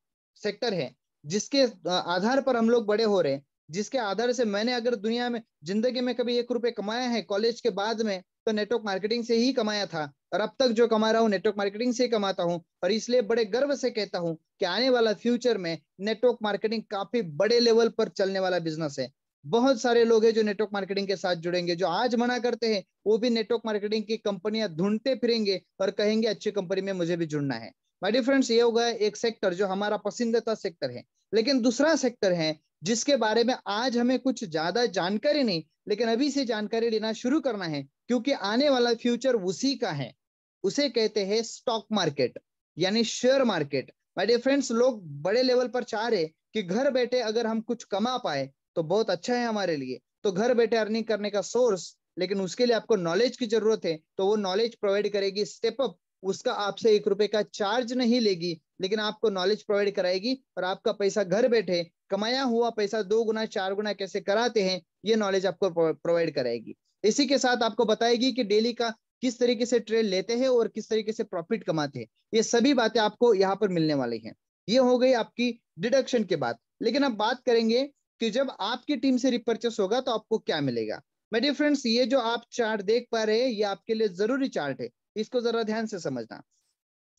S1: सेक्टर है, जिसके आधार पर हम लोग बड़े हो रहे हैं, जिसके आधार से मैंने अगर दुनिया में जिंदगी में कभी 1 रुपए कमाया है कॉलेज के बाद में, तो नेटवर्क मार्केटिंग से ही कमाया था, और अब तक जो कमा रहा हूँ नेटवर्क मार्केटिंग से ही कमाता हूँ। और इसलिए बड़े गर्व से कहता हूँ कि आने वाला फ्यूचर में नेटवर्क मार्केटिंग काफी बड़े लेवल पर चलने वाला बिजनेस है। बहुत सारे लोग हैं जो नेटवर्क मार्केटिंग के साथ जुड़ेंगे, जो आज मना करते हैं वो भी नेटवर्क मार्केटिंग की कंपनियां ढूंढते फिरेंगे और कहेंगे अच्छी कंपनी में मुझे भी जुड़ना है। माय डियर फ्रेंड्स, ये होगा एक सेक्टर जो हमारा पसंदीदा सेक्टर है। लेकिन दूसरा सेक्टर है जिसके बारे में आज हमें कुछ ज्यादा जानकारी नहीं, लेकिन अभी से जानकारी लेना शुरू करना है, क्योंकि आने वाला फ्यूचर उसी का है। उसे कहते हैं स्टॉक मार्केट, यानी share market. My dear friends, लोग बड़े लेवल पर चाह रहे कि घर बैठे अगर हम कुछ कमा पाए तो बहुत अच्छा है हमारे लिए, तो घर बैठे अर्निंग करने का सोर्स। लेकिन उसके लिए आपको नॉलेज की जरूरत है, तो वो नॉलेज प्रोवाइड करेगी स्टेप अप। उसका आपसे 1 रुपए का चार्ज नहीं लेगी, लेकिन आपको नॉलेज प्रोवाइड कराएगी, और आपका पैसा घर बैठे कमाया हुआ पैसा 2 गुना 4 गुना कैसे कराते हैं, ये नॉलेज आपको प्रोवाइड कराएगी। इसी के साथ आपको बताएगी कि डेली का किस तरीके से ट्रेड लेते हैं और किस तरीके से प्रॉफिट कमाते हैं। ये सभी बातें आपको यहाँ पर मिलने वाली हैं। ये हो गई आपकी डिडक्शन के बाद। लेकिन अब बात करेंगे कि जब आपकी टीम से रिपर्चेस होगा तो आपको क्या मिलेगा। मेरे डियर फ्रेंड्स, ये जो आप चार्ट देख पा रहे हैं, ये आपके लिए जरूरी चार्ट है, इसको जरा ध्यान से समझना।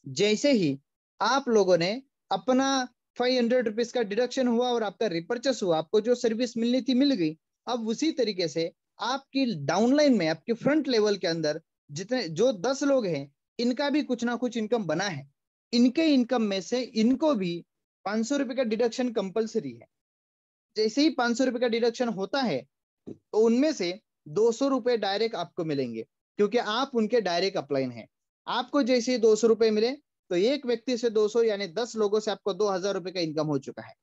S1: जैसे ही आप लोगों ने अपना 500 रुपीज का डिडक्शन हुआ और आपका रिपर्चेस हुआ, आपको जो सर्विस मिलनी थी मिल गई। अब उसी तरीके से आपकी डाउनलाइन में, आपके फ्रंट लेवल के अंदर जितने जो 10 लोग हैं, इनका भी कुछ ना कुछ इनकम बना है। इनके इनकम में से इनको भी 500 रुपए का डिडक्शन कंपलसरी है। जैसे ही 500 रुपए का डिडक्शन होता है, तो उनमें से 200 रुपए डायरेक्ट आपको मिलेंगे, क्योंकि आप उनके डायरेक्ट अपलाइन हैं। आपको जैसे ही 200 रुपए मिले, तो एक व्यक्ति से 200 यानी 10 लोगों से आपको 2000 रुपए का इनकम हो चुका है।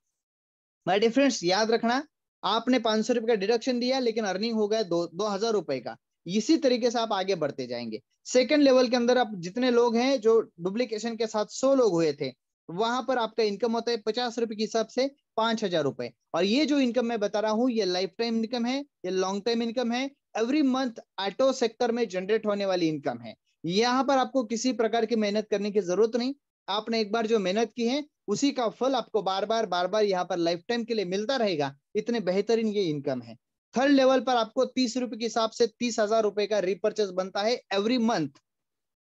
S1: माय डियर फ्रेंड्स, याद रखना, आपने 500 रुपए का डिडक्शन दिया, लेकिन अर्निंग हो गया 2000 रुपए का। इसी तरीके से आप आगे बढ़ते जाएंगे। सेकंड लेवल के अंदर आप जितने लोग हैं, जो डुप्लीकेशन के साथ 100 लोग हुए थे, वहां पर आपका इनकम होता है 50 रुपए के हिसाब से 5000 रुपए। और ये जो इनकम मैं बता रहा हूँ, ये लाइफ टाइम इनकम है, ये लॉन्ग टाइम इनकम है, एवरी मंथ ऑटो सेक्टर में जनरेट होने वाली इनकम है। यहाँ पर आपको किसी प्रकार की मेहनत करने की जरूरत नहीं। आपने एक बार जो मेहनत की है, उसी का फल आपको बार बार यहाँ पर लाइफ टाइम के लिए मिलता रहेगा। इतने बेहतरीन ये इनकम है। थर्ड लेवल पर आपको 30 रुपए के हिसाब से 30,000 रुपए का रिपर्चेस बनता है एवरी मंथ।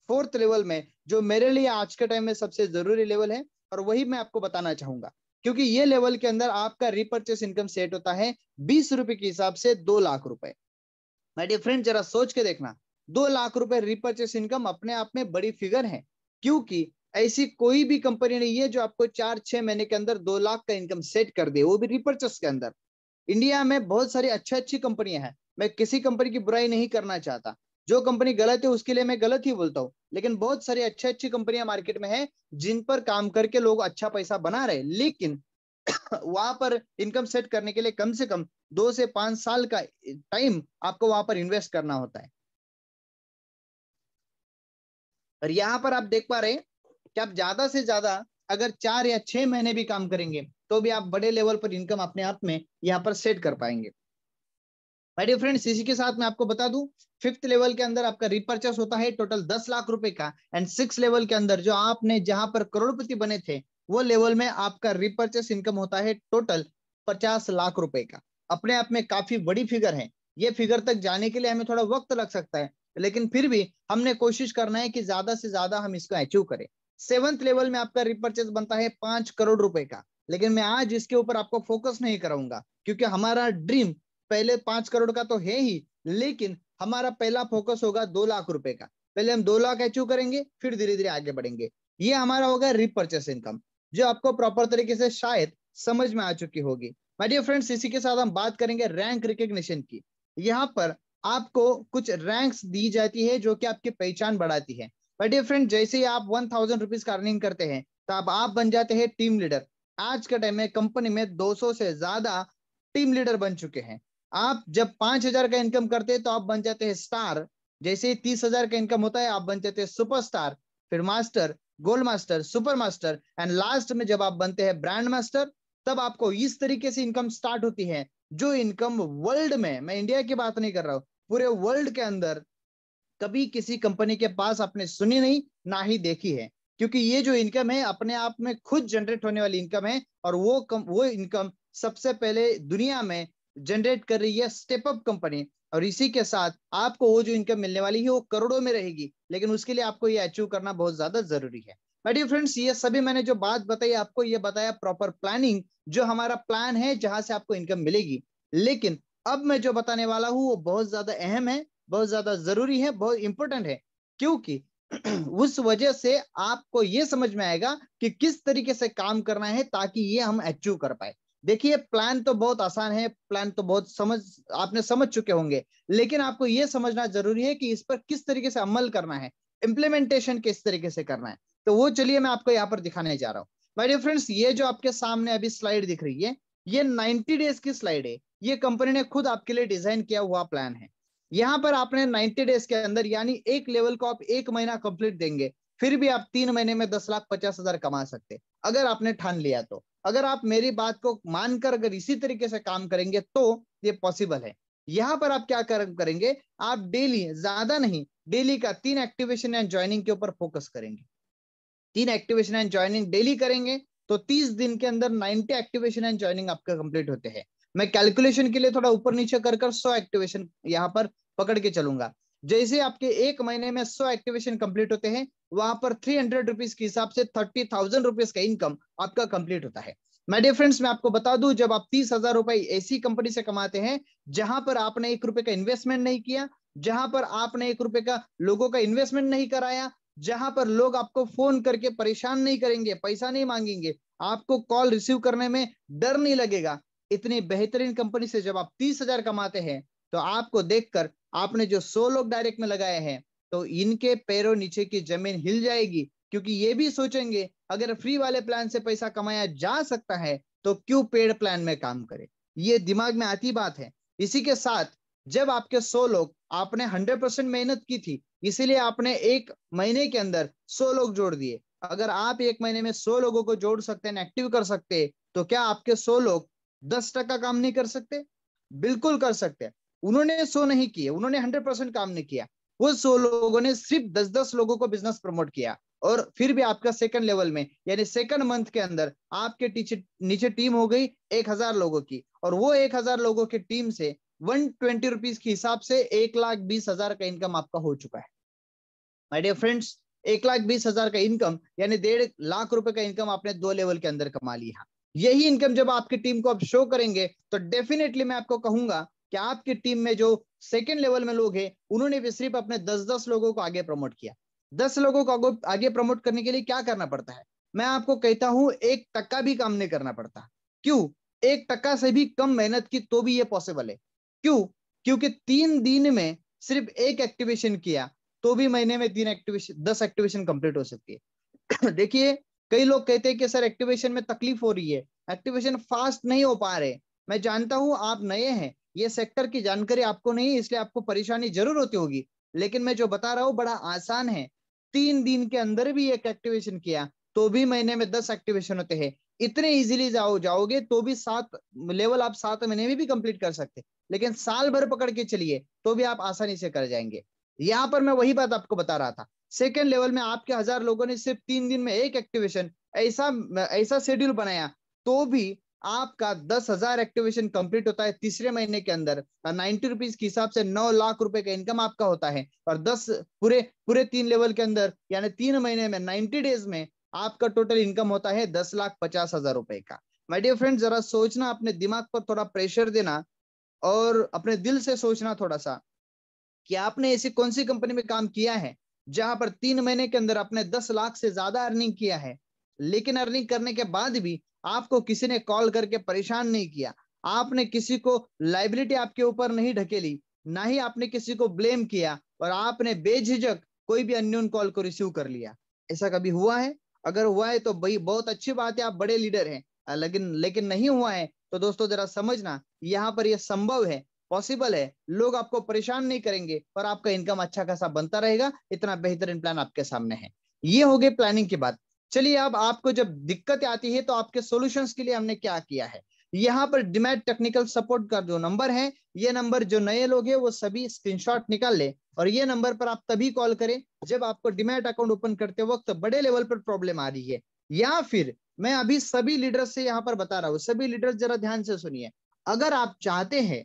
S1: फोर्थ लेवल में, जो मेरे लिए आज के टाइम में सबसे जरूरी लेवल है, और वही मैं आपको बताना चाहूंगा, क्योंकि ये लेवल के अंदर आपका रिपर्चेस इनकम सेट होता है 20 रुपए के हिसाब से 2 लाख रुपए। माय डियर फ्रेंड, जरा सोच के देखना, 2 लाख रुपए रिपर्चेस इनकम अपने आप में बड़ी फिगर है। क्योंकि ऐसी कोई भी कंपनी नहीं है जो आपको 4-6 महीने के अंदर 2 लाख का इनकम सेट कर दे, वो भी रिपर्चेस के अंदर। इंडिया में बहुत सारी अच्छी अच्छी कंपनियां हैं, मैं किसी कंपनी की बुराई नहीं करना चाहता। जो कंपनी गलत है उसके लिए मैं गलत ही बोलता हूँ, लेकिन बहुत सारी अच्छी अच्छी कंपनियां मार्केट में है, जिन पर काम करके लोग अच्छा पैसा बना रहे। लेकिन वहां पर इनकम सेट करने के लिए कम से कम 2 से 5 साल का टाइम आपको वहां पर इन्वेस्ट करना होता है। और यहाँ पर आप देख पा रहे हैं कि आप ज्यादा से ज्यादा अगर 4 या 6 महीने भी काम करेंगे, तो भी आप बड़े लेवल पर इनकम अपने आप में यहाँ पर सेट कर पाएंगे। माय डियर फ्रेंड्स, इसी के साथ मैं आपको बता दूं, फिफ्थ लेवल के अंदर आपका रिपर्चेस होता है टोटल 10 लाख रुपए का। एंड सिक्स लेवल के अंदर जो आपने जहां पर करोड़पति बने थे, वो लेवल में आपका रिपर्चेस इनकम होता है टोटल 50 लाख रुपए का। अपने आप में काफी बड़ी फिगर है। ये फिगर तक जाने के लिए हमें थोड़ा वक्त लग सकता है, लेकिन फिर भी हमने कोशिश करना है कि ज्यादा से ज्यादा हम इसको अचीव करें। सेवंथ लेवल में आपका रिपर्चेस बनता है 5 करोड़ रुपए का। लेकिन मैं आज इसके ऊपर आपको फोकस नहीं कराऊंगा, क्योंकि हमारा ड्रीम पहले 5 करोड़ का तो है ही, लेकिन हमारा पहला फोकस होगा 2 लाख रुपए का। पहले हम 2 लाख अचीव करेंगे, फिर धीरे धीरे आगे बढ़ेंगे। ये हमारा होगा रिपर्चेस इनकम, जो आपको प्रॉपर तरीके से शायद समझ में आ चुकी होगी। माय डियर फ्रेंड्स, इसी के साथ हम बात करेंगे रैंक रिकग्निशन की। यहाँ पर आपको कुछ रैंक्स दी जाती है जो कि आपकी पहचान बढ़ाती है। माय डियर फ्रेंड, जैसे ही आप 1000 रुपीज का अर्निंग करते हैं तो अब आप बन जाते हैं टीम लीडर। आज के टाइम में कंपनी में 200 से ज्यादा टीम लीडर बन चुके हैं। आप जब 5000 का इनकम करते हैं तो आप बन जाते हैं स्टार। जैसे ही 30,000 का इनकम होता है आप बन जाते हैं सुपरस्टार, फिर master, gold master, super master, and last में जब आप बनते हैं ब्रांड मास्टर, तब आपको इस तरीके से इनकम स्टार्ट होती है। जो इनकम वर्ल्ड में, मैं इंडिया की बात नहीं कर रहा हूं, पूरे वर्ल्ड के अंदर कभी किसी कंपनी के पास आपने सुनी नहीं, ना ही देखी है। क्योंकि ये जो इनकम है अपने आप में खुद जनरेट होने वाली इनकम है, और वो इनकम सबसे पहले दुनिया में जनरेट कर रही है स्टेप अप कंपनी। और इसी के साथ आपको वो जो इनकम मिलने वाली है वो करोड़ों में रहेगी, लेकिन उसके लिए आपको ये अचीव करना बहुत ज्यादा जरूरी है। माय डियर फ्रेंड्स, ये सभी मैंने जो बात बताई आपको, ये बताया प्रॉपर प्लानिंग, जो हमारा प्लान है जहां से आपको इनकम मिलेगी। लेकिन अब मैं जो बताने वाला हूं वो बहुत ज्यादा अहम है, बहुत ज्यादा जरूरी है, बहुत इंपॉर्टेंट है। क्योंकि उस वजह से आपको यह समझ में आएगा कि किस तरीके से काम करना है ताकि ये हम अचीव कर पाए। देखिए, प्लान तो बहुत आसान है, प्लान तो बहुत आपने समझ चुके होंगे, लेकिन आपको यह समझना जरूरी है कि इस पर किस तरीके से अमल करना है, इम्प्लीमेंटेशन किस तरीके से करना है। तो वो चलिए मैं आपको यहाँ पर दिखाने जा रहा हूँ। माय डियर फ्रेंड्स, ये जो आपके सामने अभी स्लाइड दिख रही है, ये 90 डेज की स्लाइड है। ये कंपनी ने खुद आपके लिए डिजाइन किया हुआ प्लान है। यहाँ पर आपने 90 डेज के अंदर, यानी एक लेवल को आप एक महीना कंप्लीट देंगे, फिर भी आप 3 महीने में 10,50,000 कमा सकते, अगर आपने ठान लिया तो। अगर आप मेरी बात को मानकर अगर इसी तरीके से काम करेंगे तो ये पॉसिबल है। यहाँ पर आप क्या करेंगे, आप डेली, ज्यादा नहीं, डेली का 3 एक्टिवेशन एंड ज्वाइनिंग के ऊपर फोकस करेंगे। 3 एक्टिवेशन एंड ज्वाइनिंग डेली करेंगे तो 30 दिन के अंदर 90 एक्टिवेशन एंड ज्वाइनिंग आपका कंप्लीट होते हैं। मैं कैलकुलेशन के लिए थोड़ा ऊपर नीचे कर 100 एक्टिवेशन यहाँ पर पकड़ के चलूंगा। जैसे आपके एक महीने में 100 एक्टिवेशन कंप्लीट होते हैं, वहां पर 300 रुपीज के हिसाब से 30,000 रुपीज का इनकम आपका कंप्लीट होता है। माय डियर फ्रेंड्स, मैं आपको बता दूं, जब आप 30,000 रुपए ऐसी कंपनी से कमाते हैं जहां पर आपने 1 रुपए का इन्वेस्टमेंट नहीं किया, जहां पर आपने 1 रुपए का लोगों का इन्वेस्टमेंट नहीं कराया, जहां पर लोग आपको फोन करके परेशान नहीं करेंगे, पैसा नहीं मांगेंगे, आपको कॉल रिसीव करने में डर नहीं लगेगा, इतनी बेहतरीन कंपनी से जब आप 30,000 कमाते हैं, तो आपको देखकर आपने जो 100 लोग डायरेक्ट में लगाए हैं, तो इनके पैरों नीचे की जमीन हिल जाएगी। क्योंकि ये भी सोचेंगे अगर फ्री वाले प्लान से पैसा कमाया जा सकता है तो क्यों पेड प्लान में काम करे। ये दिमाग में आती बात है। इसी के साथ जब आपके 100 लोग, आपने 100% मेहनत की थी, इसीलिए आपने एक महीने के अंदर 100 लोग जोड़ दिए। अगर आप एक महीने में 100 लोगों को जोड़ सकते हैं, एक्टिव कर सकते हैं, तो क्या आपके 100 लोग 10% काम नहीं कर सकते? बिल्कुल कर सकते हैं। उन्होंने 100 नहीं किए, उन्होंने 100% काम नहीं किया। वो 100 लोगों ने सिर्फ 10-10 लोगों को बिजनेस प्रमोट किया, और फिर भी आपका सेकंड लेवल में, यानी सेकंड मंथ के अंदर आपके नीचे टीम हो गई 1,000 लोगों की, और वो 1,000 लोगों की टीम से 120 रुपीज के हिसाब से 1,20,000 का इनकम आपका हो चुका है। माय डियर फ्रेंड्स, 1,20,000 का इनकम यानी 1.5 लाख रुपए का इनकम आपने 2 लेवल के अंदर कमा लिया। यही इनकम जब आपकी टीम को आप शो करेंगे तो डेफिनेटली मैं आपको कहूंगा कि आपकी टीम में जो सेकंड लेवल में लोग हैं, उन्होंने भी सिर्फ अपने 10-10 लोगों को आगे प्रमोट किया। 10 लोगों को आगे प्रमोट करने के लिए क्या करना पड़ता है? मैं आपको कहता हूं 1% भी काम नहीं करना पड़ता। क्यों? 1% से भी कम मेहनत की तो भी ये पॉसिबल है। क्यों? क्योंकि 3 दिन में सिर्फ एक एक्टिवेशन किया तो भी महीने में 10 एक्टिवेशन कंप्लीट हो सकती है। देखिए, कई लोग कहते हैं कि सर एक्टिवेशन में तकलीफ हो रही है, एक्टिवेशन फास्ट नहीं हो पा रहे। मैं जानता हूं आप नए हैं, ये सेक्टर की जानकारी आपको नहीं है, इसलिए आपको परेशानी जरूर होती होगी, लेकिन मैं जो बता रहा हूं बड़ा आसान है। 3 दिन के अंदर भी एक एक्टिवेशन किया तो भी महीने में 10 एक्टिवेशन होते हैं। इतने इजीली जाओगे तो भी 7 लेवल आप 7 महीने में भी कंप्लीट कर सकते, लेकिन साल भर पकड़ के चलिए तो भी आप आसानी से कर जाएंगे। यहां पर मैं वही बात आपको बता रहा था। सेकेंड लेवल में आपके 1,000 लोगों ने सिर्फ 3 दिन में एक एक्टिवेशन, ऐसा ऐसा शेड्यूल बनाया तो भी आपका 10,000 एक्टिवेशन कंप्लीट होता है तीसरे महीने के अंदर, और 90 रुपीज के हिसाब से 9 लाख रुपए का इनकम आपका होता है। और 10 पूरे पूरे 3 लेवल के अंदर यानी 3 महीने में 90 डेज में आपका टोटल इनकम होता है 10,50,000 रुपए का। माय डियर फ्रेंड, जरा सोचना, अपने दिमाग पर थोड़ा प्रेशर देना और अपने दिल से सोचना थोड़ा सा कि आपने ऐसी कौन सी कंपनी में काम किया है जहां पर 3 महीने के अंदर आपने 10 लाख से ज्यादा अर्निंग किया है, लेकिन अर्निंग करने के बाद भी आपको किसी ने कॉल करके परेशान नहीं किया, आपने किसी को लाइबिलिटी आपके ऊपर नहीं ढकेली, ना ही आपने किसी को ब्लेम किया, और आपने बेझिझक कोई भी अननोन कॉल को रिसीव कर लिया। ऐसा कभी हुआ है? अगर हुआ है तो भाई बहुत अच्छी बात है, आप बड़े लीडर हैं। लेकिन लेकिन नहीं हुआ है तो दोस्तों जरा समझना, यहाँ पर यह संभव है, पॉसिबल है। लोग आपको परेशान नहीं करेंगे और आपका इनकम अच्छा खासा बनता रहेगा। इतना बेहतरीन प्लान आपके सामने है। ये हो गई प्लानिंग की बात। चलिए, अब आपको जब दिक्कत आती है तो आपके सॉल्यूशंस के लिए हमने क्या किया है, यहाँ पर डीमैट टेक्निकल सपोर्ट का जो नंबर है, ये नंबर जो नए लोग हैं वो सभी स्क्रीनशॉट निकाल ले, और ये नंबर पर आप तभी कॉल करें जब आपको डीमैट अकाउंट ओपन करते वक्त बड़े लेवल पर प्रॉब्लम आ रही है, या फिर मैं अभी सभी लीडर्स से यहाँ पर बता रहा हूँ, सभी लीडर्स जरा ध्यान से सुनिए। अगर आप चाहते हैं,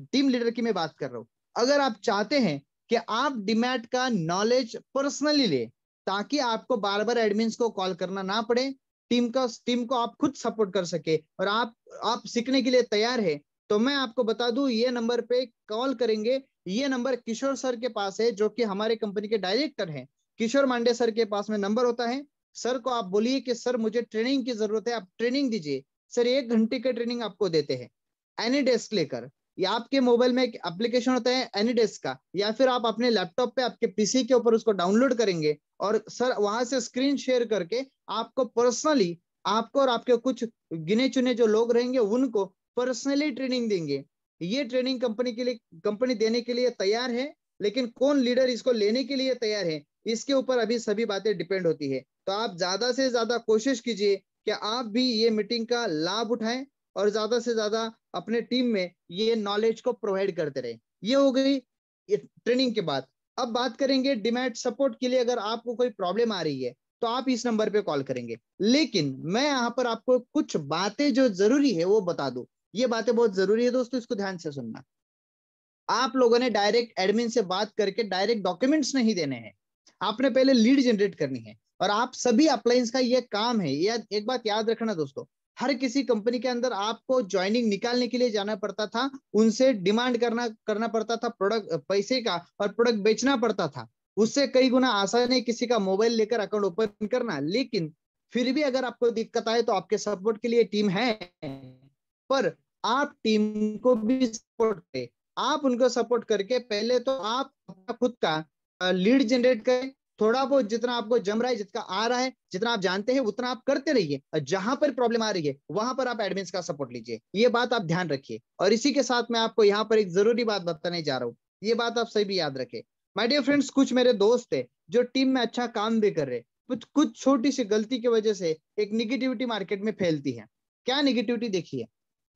S1: टीम लीडर की मैं बात कर रहा हूँ, अगर आप चाहते हैं कि आप डीमैट का नॉलेज पर्सनली ले, ताकि आपको बार बार एडमिन्स को कॉल करना ना पड़े, टीम को आप खुद सपोर्ट कर सके, और आप सीखने के लिए तैयार है, तो मैं आपको बता दूं, ये नंबर पे कॉल करेंगे। ये नंबर किशोर सर के पास है, जो कि हमारे कंपनी के डायरेक्टर हैं। किशोर मांडे सर के पास में नंबर होता है। सर को आप बोलिए कि सर मुझे ट्रेनिंग की जरूरत है, आप ट्रेनिंग दीजिए। सर 1 घंटे की ट्रेनिंग आपको देते हैं, एनी डेस्क लेकर, या आपके मोबाइल में एक एप्लीकेशन होता है एनीडेस्क का, या फिर आप अपने लैपटॉप पे आपके पीसी के ऊपर उसको डाउनलोड करेंगे, और सर वहां से स्क्रीन शेयर करके आपको पर्सनली, आपको और आपके कुछ गिने चुने जो लोग रहेंगे उनको पर्सनली ट्रेनिंग देंगे। ये ट्रेनिंग कंपनी देने के लिए तैयार है, लेकिन कौन लीडर इसको लेने के लिए तैयार है, इसके ऊपर अभी सभी बातें डिपेंड होती है। तो आप ज्यादा से ज्यादा कोशिश कीजिए कि आप भी ये मीटिंग का लाभ उठाएं, और ज्यादा से ज्यादा अपने टीम में ये नॉलेज को प्रोवाइड करते रहे। ये हो गई ट्रेनिंग के बाद। अब बात करेंगे डीमैट सपोर्ट के लिए। अगर आपको कोई प्रॉब्लम आ रही है तो आप इस नंबर पे कॉल करेंगे, लेकिन मैं यहाँ पर आपको कुछ बातें जो जरूरी है वो बता दूं। ये बातें बहुत जरूरी है दोस्तों, इसको ध्यान से सुनना। आप लोगों ने डायरेक्ट एडमिन से बात करके डायरेक्ट डॉक्यूमेंट्स नहीं देने हैं, आपने पहले लीड जनरेट करनी है। और आप सभी अप्लायंस का ये काम है। ये एक बात याद रखना दोस्तों, हर किसी कंपनी के अंदर आपको ज्वाइनिंग निकालने के लिए जाना पड़ता था, उनसे डिमांड करना पड़ता था प्रोडक्ट पैसे का, और प्रोडक्ट बेचना पड़ता था। उससे कई गुना आसान है किसी का मोबाइल लेकर अकाउंट ओपन करना। लेकिन फिर भी अगर आपको दिक्कत आए तो आपके सपोर्ट के लिए टीम है, पर आप टीम को भी सपोर्ट करें। आप उनको सपोर्ट करके पहले तो आप अपना खुद का लीड जनरेट करें। थोड़ा बहुत जितना आपको जम रहा है, जितना आ रहा है, जितना आप जानते हैं उतना आप करते रहिए, और जहां पर प्रॉब्लम आ रही है वहां पर आप एडमिन्स का सपोर्ट लीजिए। ये बात आप ध्यान रखिए। और इसी के साथ मैं आपको यहाँ पर एक जरूरी बात बताने जा रहा हूँ, ये बात आप सही भी याद रखें। माय डियर फ्रेंड्स, कुछ मेरे दोस्त है जो टीम में अच्छा काम भी कर रहे, कुछ कुछ छोटी सी गलती की वजह से एक निगेटिविटी मार्केट में फैलती है। क्या निगेटिविटी देखिए,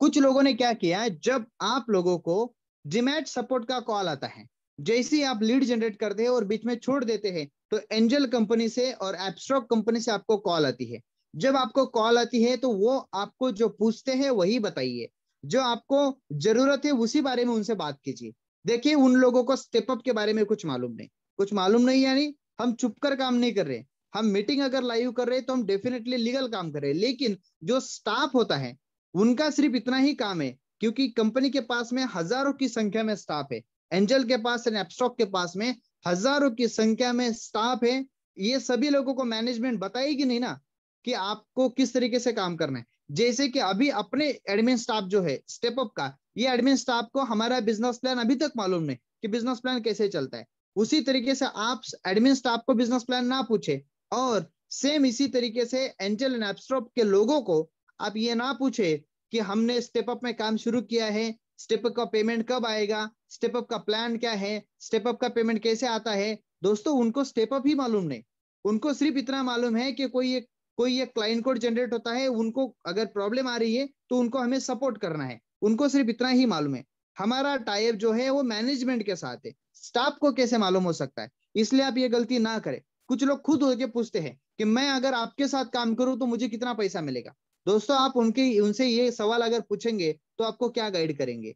S1: कुछ लोगों ने क्या किया है, जब आप लोगों को डीमैट सपोर्ट का कॉल आता है, जैसे ही आप लीड जनरेट करते हैं और बीच में छोड़ देते हैं, तो एंजल कंपनी से और एब्स्ट्रॉक कंपनी से आपको कॉल आती है। जब आपको कॉल आती है तो वो आपको जो पूछते हैं वही बताइए, जो आपको जरूरत है उसी बारे में उनसे बात कीजिए। देखिए, उन लोगों को स्टेप अप के बारे में कुछ मालूम नहीं, कुछ मालूम नहीं यानी हम चुप कर काम नहीं कर रहे। हम मीटिंग अगर लाइव कर रहे हैं तो हम डेफिनेटली लीगल काम कर रहे हैं, लेकिन जो स्टाफ होता है उनका सिर्फ इतना ही काम है, क्योंकि कंपनी के पास में हजारों की संख्या में स्टाफ है, एंजल के पास एंड एब्स्ट्रॉक के पास में हजारों की संख्या में स्टाफ है। ये सभी लोगों को मैनेजमेंट बताएगी नहीं ना कि आपको किस तरीके से काम करना है। जैसे कि अभी अपने एडमिन स्टाफ जो है स्टेप अप का, ये एडमिन स्टाफ को हमारा बिजनेस प्लान अभी तक मालूम नहीं कि बिजनेस प्लान कैसे चलता है। उसी तरीके से आप एडमिन स्टाफ को बिजनेस प्लान ना पूछे, और सेम इसी तरीके से एंजल एंड एब्स्ट्रॉक के लोगों को आप ये ना पूछे कि हमने स्टेप अप में काम शुरू किया है, स्टेप अप का पेमेंट कब आएगा, स्टेप अप का प्लान क्या है, स्टेप अप का पेमेंट कैसे आता है। दोस्तों, उनको स्टेप अप ही मालूम नहीं। उनको सिर्फ इतना मालूम है कि कोई एक क्लाइंट कोड जनरेट होता है, उनको अगर प्रॉब्लम आ रही है तो उनको हमें सपोर्ट करना है। उनको सिर्फ इतना ही मालूम है। हमारा टाइप जो है वो मैनेजमेंट के साथ है, स्टाफ को कैसे मालूम हो सकता है। इसलिए आप ये गलती ना करें। कुछ लोग खुद होके पूछते हैं कि मैं अगर आपके साथ काम करूं तो मुझे कितना पैसा मिलेगा। दोस्तों, आप उनसे ये सवाल अगर पूछेंगे तो आपको क्या गाइड करेंगे।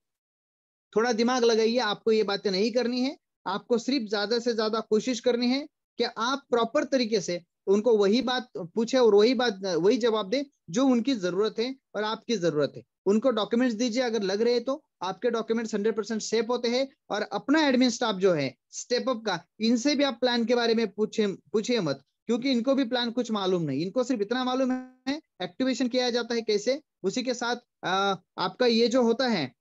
S1: थोड़ा दिमाग लगाइए, आपको ये बातें नहीं करनी है। आपको सिर्फ ज्यादा से ज्यादा कोशिश करनी है कि आप प्रॉपर तरीके से उनको वही बात पूछे और वही जवाब दे जो उनकी जरूरत है और आपकी जरूरत है। उनको डॉक्यूमेंट्स दीजिए, अगर लग रहे तो आपके डॉक्यूमेंट्स 100% सेफ होते हैं। और अपना एडमिन स्टाफ जो है स्टेप अप का, इनसे भी आप प्लान के बारे में पूछिए मत, क्योंकि इनको भी प्लान कुछ मालूम नहीं। इनको सिर्फ इतना मालूम है एक्टिवेशन किया जाता है कैसे, उसी के साथ आपका ये जो होता है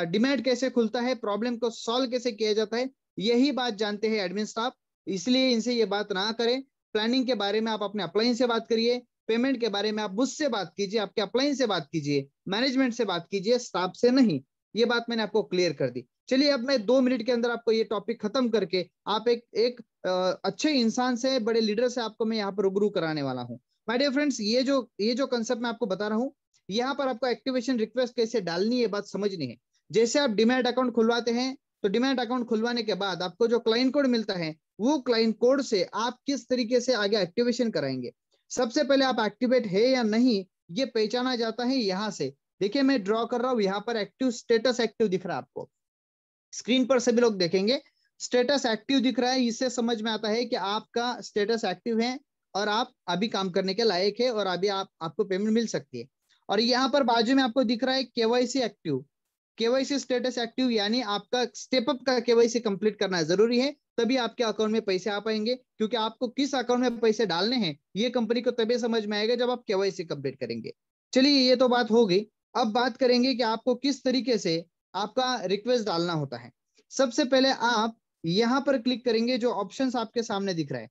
S1: डिमैट कैसे खुलता है, प्रॉब्लम को सॉल्व कैसे किया जाता है, यही बात जानते हैं एडमिन स्टाफ। इसलिए इनसे ये बात ना करें। प्लानिंग के बारे में आप अपने अपलाइन से बात करिए, पेमेंट के बारे में आप मुझसे बात कीजिए, आपके अपलाइन से बात कीजिए, मैनेजमेंट से बात कीजिए, स्टाफ से नहीं। ये बात मैंने आपको क्लियर कर दी। चलिए अब मैं 2 मिनट के अंदर आपको ये टॉपिक खत्म करके आप एक एक अच्छे इंसान से, बड़े लीडर से आपको मैं यहाँ पर रूबरू कराने वाला हूँ। माय डियर फ्रेंड्स, ये जो कंसेप्ट मैं आपको बता रहा हूँ, यहाँ पर आपको एक्टिवेशन रिक्वेस्ट कैसे डालनी है बात समझनी है। जैसे आप डिमैट अकाउंट खुलवाते हैं, तो डिमैट अकाउंट खुलवाने के बाद आपको जो क्लाइंट कोड मिलता है, वो क्लाइंट कोड से आप किस तरीके से आगे एक्टिवेशन कराएंगे। सबसे पहले आप एक्टिवेट है या नहीं, ये पहचाना जाता है यहां से। देखिए मैं ड्रॉ कर रहा हूं, यहाँ पर एक्टिव स्टेटस एक्टिव दिख रहा है आपको स्क्रीन पर, सभी लोग देखेंगे स्टेटस एक्टिव दिख रहा है। इससे समझ में आता है कि आपका स्टेटस एक्टिव है और आप अभी काम करने के लायक है और अभी आपको पेमेंट मिल सकती है। और यहाँ पर बाजू में आपको दिख रहा है KYC active, KYC status active, यानी आपका स्टेप अप का केवाईसी कंप्लीट करना जरूरी है, तभी आपके अकाउंट में पैसे आ पाएंगे। क्योंकि आपको किस अकाउंट में पैसे डालने हैं ये कंपनी को तभी समझ में आएगा जब आप केवाईसी कंप्लीट करेंगे। चलिए ये तो बात हो गई। अब बात करेंगे कि आपको किस तरीके से आपका रिक्वेस्ट डालना होता है। सबसे पहले आप यहां पर क्लिक करेंगे, जो ऑप्शंस आपके सामने दिख रहा है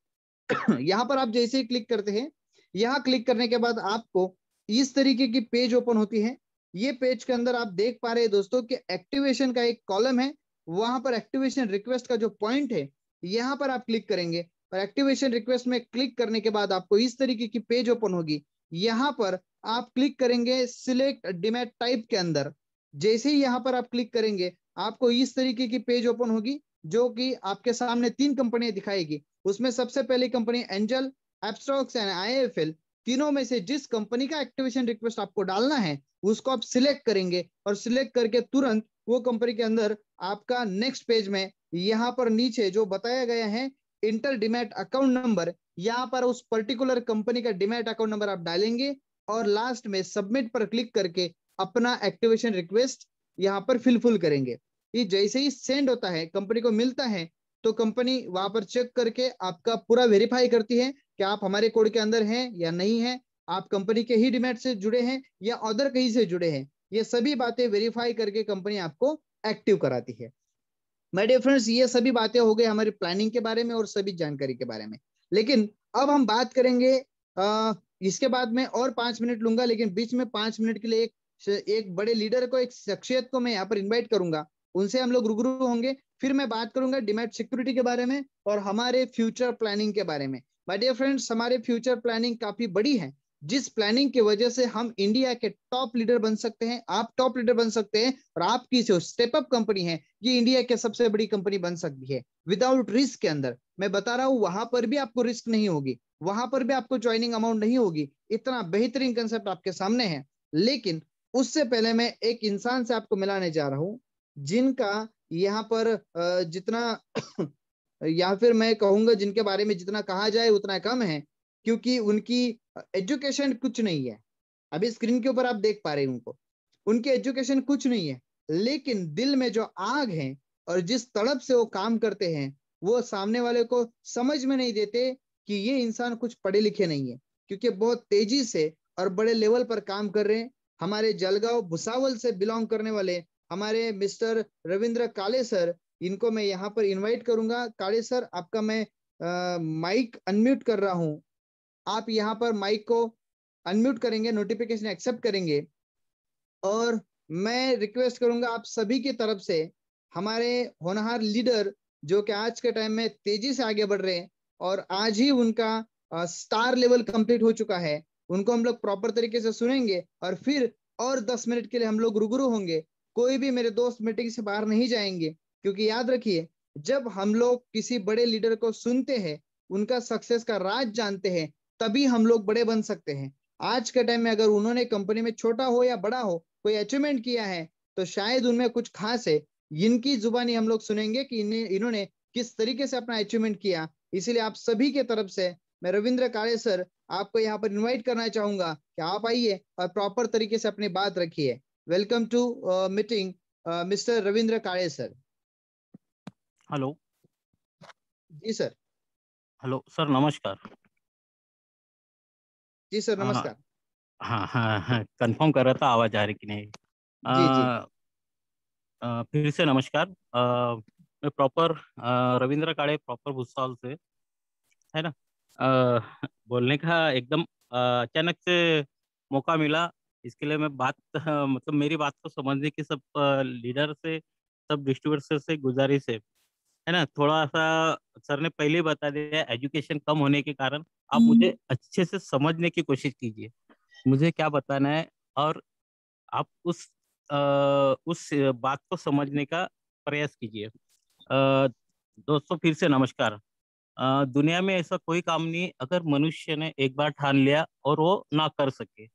S1: यहां पर आप जैसे ही क्लिक करते हैं, यहां क्लिक करने के बाद आपको इस तरीके की पेज ओपन होती है। ये पेज के अंदर आप देख पा रहे हैं दोस्तों कि एक्टिवेशन का एक कॉलम है, वहां पर एक्टिवेशन रिक्वेस्ट का जो पॉइंट है, यहां पर आप क्लिक करेंगे और एक्टिवेशन रिक्वेस्ट में क्लिक करने के बाद आपको इस तरीके की पेज ओपन होगी। यहां पर आप क्लिक करेंगे सिलेक्ट डिमैट टाइप के अंदर। जैसे ही यहां पर आप क्लिक करेंगे, आपको इस तरीके की पेज ओपन होगी, जो कि आपके सामने 3 कंपनियां दिखाएगी। उसमें सबसे पहली कंपनी एंजल, एब्स्ट्रॉक्स एंड आईएफएल। तीनों में से जिस कंपनी का एक्टिवेशन रिक्वेस्ट आपको डालना है, उसको आप सिलेक्ट करेंगे और सिलेक्ट करके तुरंत वो कंपनी के अंदर आपका नेक्स्ट पेज में यहाँ पर नीचे जो बताया गया है इंटर डिमैट अकाउंट नंबर, यहाँ पर उस पर्टिकुलर कंपनी का डिमैट अकाउंट नंबर आप डालेंगे और लास्ट में सबमिट पर क्लिक करके अपना एक्टिवेशन रिक्वेस्ट यहाँ पर फिलफुल करेंगे। ये जैसे ही सेंड होता है, कंपनी को मिलता है, तो कंपनी वहां पर चेक करके आपका पूरा वेरीफाई करती है कि आप हमारे कोड के अंदर हैं या नहीं है, आप कंपनी के ही डिमैट से जुड़े हैं या अदर कहीं से जुड़े हैं। ये सभी बातें वेरीफाई करके कंपनी आपको एक्टिव कराती है। माय डियर फ्रेंड्स, ये सभी बातें हो गई हमारी प्लानिंग के बारे में और सभी जानकारी के बारे में। लेकिन अब हम बात करेंगे, इसके बाद में और 5 मिनट लूंगा, लेकिन बीच में 5 मिनट के लिए एक बड़े लीडर को, एक शख्सियत को मैं यहाँ पर इन्वाइट करूंगा, उनसे हम लोग रूबरू होंगे। फिर मैं बात करूंगा डिमैट सिक्योरिटी के बारे में और हमारे फ्यूचर प्लानिंग के बारे में। माय डियर फ्रेंड्स, हमारे फ्यूचर प्लानिंग काफी बड़ी है, जिस प्लानिंग की वजह से हम इंडिया के टॉप लीडर बन सकते हैं, आप टॉप लीडर बन सकते हैं, और आपकी जो स्टेप अप कंपनी है ये इंडिया की सबसे बड़ी कंपनी बन सकती है विदाउट रिस्क के अंदर। मैं बता रहा हूं, वहां पर भी आपको रिस्क नहीं होगी, वहां पर भी आपको ज्वाइनिंग अमाउंट नहीं होगी। इतना बेहतरीन कंसेप्ट आपके सामने है। लेकिन उससे पहले मैं एक इंसान से आपको मिलाने जा रहा हूं, जिनका यहाँ पर जितना या फिर मैं कहूंगा जिनके बारे में जितना कहा जाए उतना कम है, क्योंकि उनकी एजुकेशन कुछ नहीं है। अभी स्क्रीन के ऊपर आप देख पा रहे हैं उनको, उनकी एजुकेशन कुछ नहीं है, लेकिन दिल में जो आग है और जिस तड़प से वो काम करते हैं, वो सामने वाले को समझ में नहीं देते कि ये इंसान कुछ पढ़े लिखे नहीं है, क्योंकि बहुत तेजी से और बड़े लेवल पर काम कर रहे हैं। हमारे जलगांव भुसावल से बिलोंग करने वाले हमारे मिस्टर रविंद्र काले सर, इनको मैं यहाँ पर इनवाइट करूंगा। काले सर, आपका मैं माइक अनम्यूट कर रहा हूँ, आप यहाँ पर माइक को अनम्यूट करेंगे, नोटिफिकेशन एक्सेप्ट करेंगे, और मैं रिक्वेस्ट करूंगा आप सभी की तरफ से, हमारे होनहार लीडर जो कि आज के टाइम में तेजी से आगे बढ़ रहे हैं और आज ही उनका स्टार लेवल कंप्लीट हो चुका है, उनको हम लोग प्रॉपर तरीके से सुनेंगे और फिर और 10 मिनट के लिए हम लोग रूबरू होंगे। कोई भी मेरे दोस्त मीटिंग से बाहर नहीं जाएंगे, क्योंकि याद रखिए, जब हम लोग किसी बड़े लीडर को सुनते हैं, उनका सक्सेस का राज जानते हैं, तभी हम लोग बड़े बन सकते हैं। आज के टाइम में अगर उन्होंने कंपनी में छोटा हो या बड़ा हो कोई अचीवमेंट किया है, तो शायद उनमें कुछ खास है। इनकी जुबानी हम लोग सुनेंगे कि इन्होंने किस तरीके से अपना अचीवमेंट किया। इसलिए आप सभी के तरफ से मैं रविंद्र काले सर आपको यहाँ पर इनवाइट करना चाहूंगा कि आप आइए और प्रॉपर तरीके से अपनी बात रखिए। Welcome to meeting mister Ravindra Kale sir.
S2: Hello.
S1: जी सर।
S2: हेलो सर, नमस्कार।
S1: जी सर,
S2: हाँ
S1: नमस्कार।
S2: हाँ हाँ हाँ, कंफर्म कर रहा था आवाज आ रही कि नहीं।
S1: जी जी।
S2: फिर से नमस्कार। मैं प्रॉपर रविंद्र काड़े, प्रॉपर भूसावल से, है ना। बोलने का एकदम अचानक से मौका मिला। इसके लिए मैं बात मतलब मेरी बात को समझने की सब लीडर से, सब डिस्ट्रीब्यूटर से गुजारिश है ना। थोड़ा सा सर ने पहले ही बता दिया, एजुकेशन कम होने के कारण आप मुझे अच्छे से समझने की कोशिश कीजिए, मुझे क्या बताना है, और आप उस बात को समझने का प्रयास कीजिए। दोस्तों फिर से नमस्कार। दुनिया में ऐसा कोई काम नहीं अगर मनुष्य ने एक बार ठान लिया और वो ना कर सके।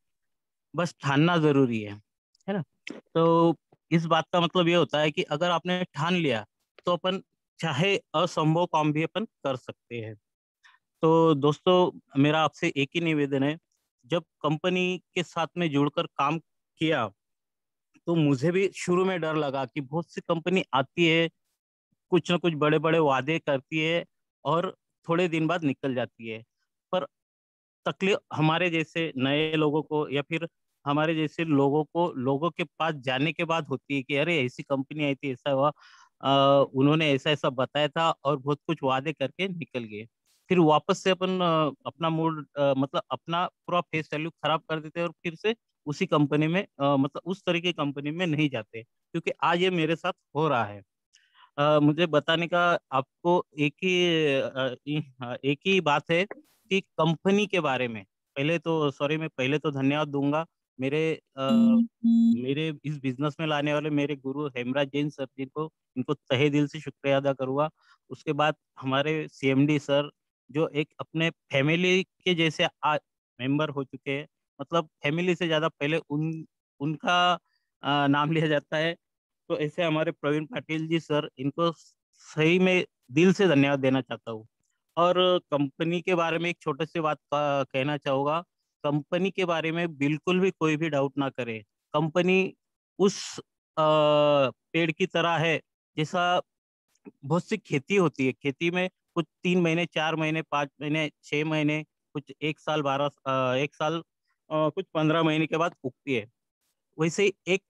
S2: बस ठानना जरूरी है ना। तो इस बात का मतलब ये होता है कि अगर आपने ठान लिया तो अपन चाहे असंभव काम भी अपन कर सकते हैं। तो दोस्तों मेरा आपसे एक ही निवेदन है, जब कंपनी के साथ में जुड़कर काम किया तो मुझे भी शुरू में डर लगा कि बहुत सी कंपनी आती है, कुछ ना कुछ बड़े बड़े वादे करती है और थोड़े दिन बाद निकल जाती है। पर तकलीफ हमारे जैसे नए लोगों को या फिर हमारे जैसे लोगों को लोगों के पास जाने के बाद होती है कि अरे ऐसी कंपनी आई थी, ऐसा हुआ, उन्होंने ऐसा ऐसा बताया था और बहुत कुछ वादे करके निकल गए। फिर वापस से अपन अपना मूड मतलब अपना पूरा फेस वैल्यू खराब कर देते हैं और फिर से उसी कंपनी में मतलब उस तरह की कंपनी में नहीं जाते, क्योंकि आज ये मेरे साथ हो रहा है। मुझे बताने का आपको एक ही बात है कि कंपनी के बारे में, पहले तो सॉरी, मैं पहले तो धन्यवाद दूंगा मेरे मेरे इस बिजनेस में लाने वाले मेरे गुरु हेमराज जैन सर जी को, इनको तहे दिल से शुक्रिया अदा करूंगा। उसके बाद हमारे सीएमडी सर, जो एक अपने फैमिली के जैसे मेंबर हो चुके हैं, मतलब फैमिली से ज्यादा पहले उनका नाम लिया जाता है। तो ऐसे हमारे प्रवीण पाटिल जी सर, इनको सही में दिल से धन्यवाद देना चाहता हूँ। और कंपनी के बारे में एक छोटे से बात कहना चाहूंगा। कंपनी के बारे में बिल्कुल भी कोई भी डाउट ना करे। कंपनी उस पेड़ की तरह है जैसा बहुत सी खेती होती है। खेती में कुछ 3 महीने, 4 महीने, 5 महीने, 6 महीने, कुछ एक साल, एक साल, कुछ 15 महीने के बाद उगती है। वैसे ही एक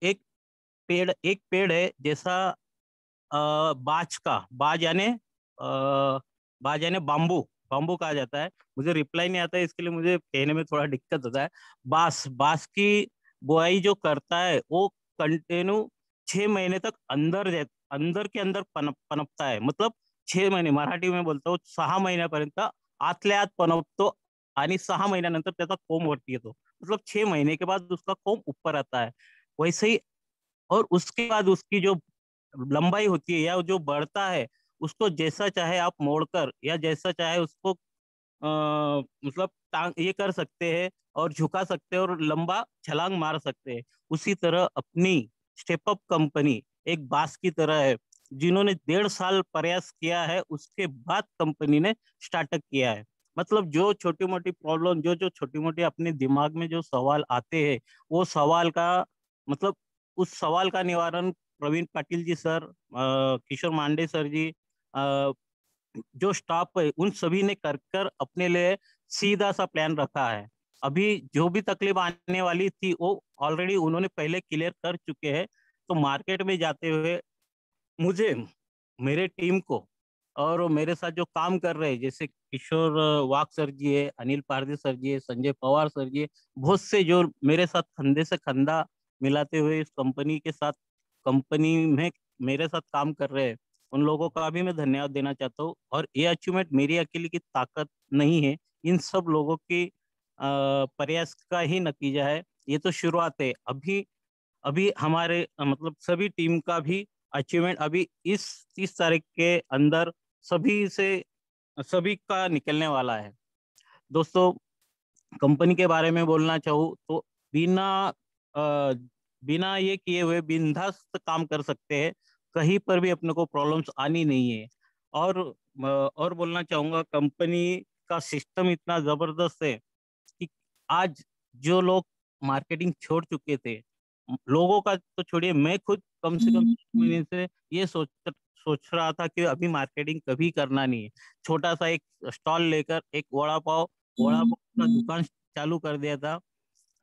S2: एक पेड़ है जैसा बाज यानी बाम्बू, बाम्बू कहा जाता है। मुझे रिप्लाई नहीं आता है, इसके लिए मुझे कहने में थोड़ा दिक्कत होता है। बांस बांस की बुआई जो करता है वो कंटिन्यू 6 महीने तक अंदर के अंदर पनपता है। मतलब 6 महीने, मराठी में बोलता हूँ 6 महिन्यापर्यंत आतल्या आत पनपतो आणि 6 महिन्यानंतर त्याचा कोंब वरती येतो। मतलब 6 महीने के बाद उसका कोंब ऊपर आता है। वैसे ही, और उसके बाद उसकी जो लंबाई होती है या जो बढ़ता है, उसको जैसा चाहे आप मोड़कर या जैसा चाहे उसको मतलब टांग ये कर सकते हैं और झुका सकते हैं और लंबा छलांग मार सकते हैं। उसी तरह अपनी स्टेप अप कंपनी एक बास की तरह है, जिन्होंने 1.5 साल प्रयास किया है, उसके बाद कंपनी ने स्टार्टअप किया है। मतलब जो छोटी मोटी प्रॉब्लम, जो जो छोटी मोटी अपने दिमाग में जो सवाल आते हैं, वो सवाल का मतलब उस सवाल का निवारण प्रवीण पाटिल जी सर, किशोर मांडे सर जी, जो स्टाफ है, उन सभी ने कर कर अपने लिए सीधा सा प्लान रखा है। अभी जो भी तकलीफ आने वाली थी वो ऑलरेडी उन्होंने पहले क्लियर कर चुके हैं। तो मार्केट में जाते हुए मुझे, मेरे टीम को, और मेरे साथ जो काम कर रहे हैं जैसे किशोर वाघ सर जी है, अनिल पारदी सर जी है, संजय पवार सर जी है, बहुत से जो मेरे साथ कंधे से कंधा मिलाते हुए इस कंपनी के साथ, कंपनी में मेरे साथ काम कर रहे हैं, उन लोगों का भी मैं धन्यवाद देना चाहता हूँ। और ये अचीवमेंट मेरी अकेले की ताकत नहीं है, इन सब लोगों की प्रयास का ही नतीजा है। ये तो शुरुआत है। अभी अभी हमारे मतलब सभी टीम का भी अचीवमेंट अभी इस 30 तारीख के अंदर सभी से सभी का निकलने वाला है। दोस्तों कंपनी के बारे में बोलना चाहूँ तो बिना बिना ये किए हुए बिंदास काम कर सकते हैं। कहीं पर भी अपने को प्रॉब्लम्स आनी नहीं है। और और बोलना चाहूंगा, कंपनी का सिस्टम इतना जबरदस्त है कि आज जो लोग मार्केटिंग छोड़ चुके थे, लोगों का तो छोड़िए, मैं खुद कम से कम 1 महीने से ये सोच रहा था कि अभी मार्केटिंग कभी करना नहीं है। छोटा सा एक स्टॉल लेकर एक वड़ा पाव का दुकान चालू कर दिया था।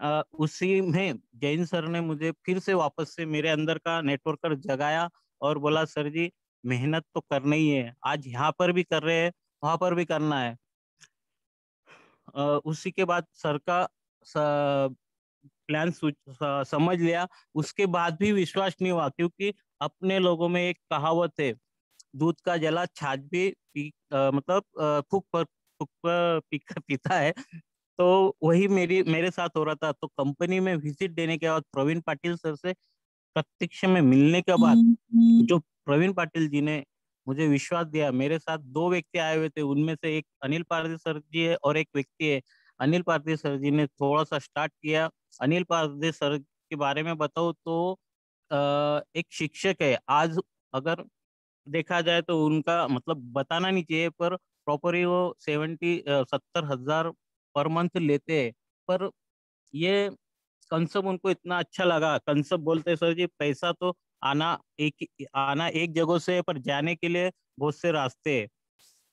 S2: उसी में जैन सर ने मुझे फिर से वापस से मेरे अंदर का नेटवर्कर जगाया और बोला सर जी मेहनत तो करनी ही है, आज यहाँ पर भी कर रहे हैं, वहां पर भी करना है। उसी के बाद सर का प्लान समझ लिया। उसके बाद भी विश्वास नहीं हुआ, क्योंकि अपने लोगों में एक कहावत है, दूध का जला छाछ भी मतलब फूक पर पीकर पीता है। तो वही मेरे साथ हो रहा था। तो कंपनी में विजिट देने के बाद प्रवीण पाटिल सर से प्रत्यक्ष में मिलने के बाद जो प्रवीण पाटिल जी ने मुझे विश्वास दिया, मेरे साथ दो व्यक्ति आए हुए थे, उनमें से एक अनिल पारदी सर जी है और एक व्यक्ति है। अनिल पारदी सर जी ने थोड़ा सा स्टार्ट किया। अनिल पारदी सर के बारे में बताऊं तो एक शिक्षक है आज। अगर देखा जाए तो उनका मतलब बताना नहीं चाहिए, पर प्रॉपरली वो 70 हजार पर मंथ लेते हैं। पर ये कंसेप्ट उनको इतना अच्छा लगा। कंसेप्ट बोलते हैं सर जी पैसा तो आना एक जगह से है, पर जाने के लिए बहुत से रास्ते हैं।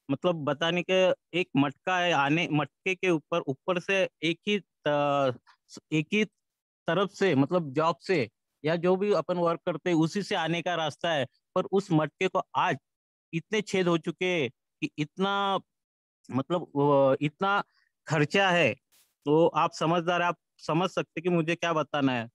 S2: मतलब बताने के एक मटका है, आने मटके के ऊपर ऊपर से एक ही तरफ से मतलब जॉब से या जो भी अपन वर्क करते हैं उसी से आने का रास्ता है। पर उस मटके को आज इतने छेद हो चुके हैं कि इतना मतलब इतना खर्चा है। तो आप समझदार हैं, आप समझ सकते कि मुझे क्या बताना है।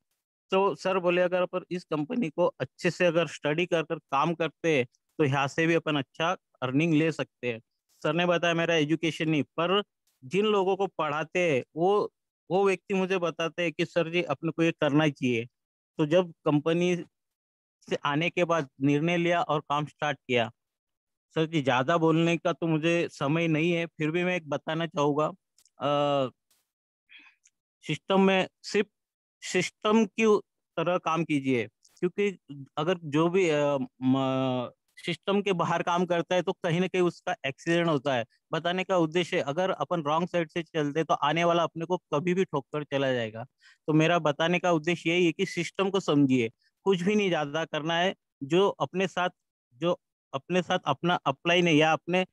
S2: तो सर बोले अगर अपन इस कंपनी को अच्छे से अगर स्टडी कर कर काम करते हैं तो यहाँ से भी अपन अच्छा अर्निंग ले सकते हैं। सर ने बताया मेरा एजुकेशन नहीं, पर जिन लोगों को पढ़ाते हैं वो व्यक्ति मुझे बताते हैं कि सर जी अपने को ये करना ही चाहिए। तो जब कंपनी से आने के बाद निर्णय लिया और काम स्टार्ट किया। सर जी ज्यादा बोलने का तो मुझे समय नहीं है, फिर भी मैं एक बताना चाहूंगा। सिस्टम में सिर्फ सिस्टम की तरह काम कीजिए, क्योंकि अगर जो भी सिस्टम के बाहर काम करता है तो कहीं ना कहीं उसका एक्सीडेंट होता है। बताने का उद्देश्य अगर अपन रॉन्ग साइड से चलते तो आने वाला अपने को कभी भी ठोक कर चला जाएगा। तो मेरा बताने का उद्देश्य यही है कि सिस्टम को समझिए, कुछ भी नहीं ज्यादा करना है। जो अपने साथ जो अपने साथ अपना अप्लाई नहीं, या अपने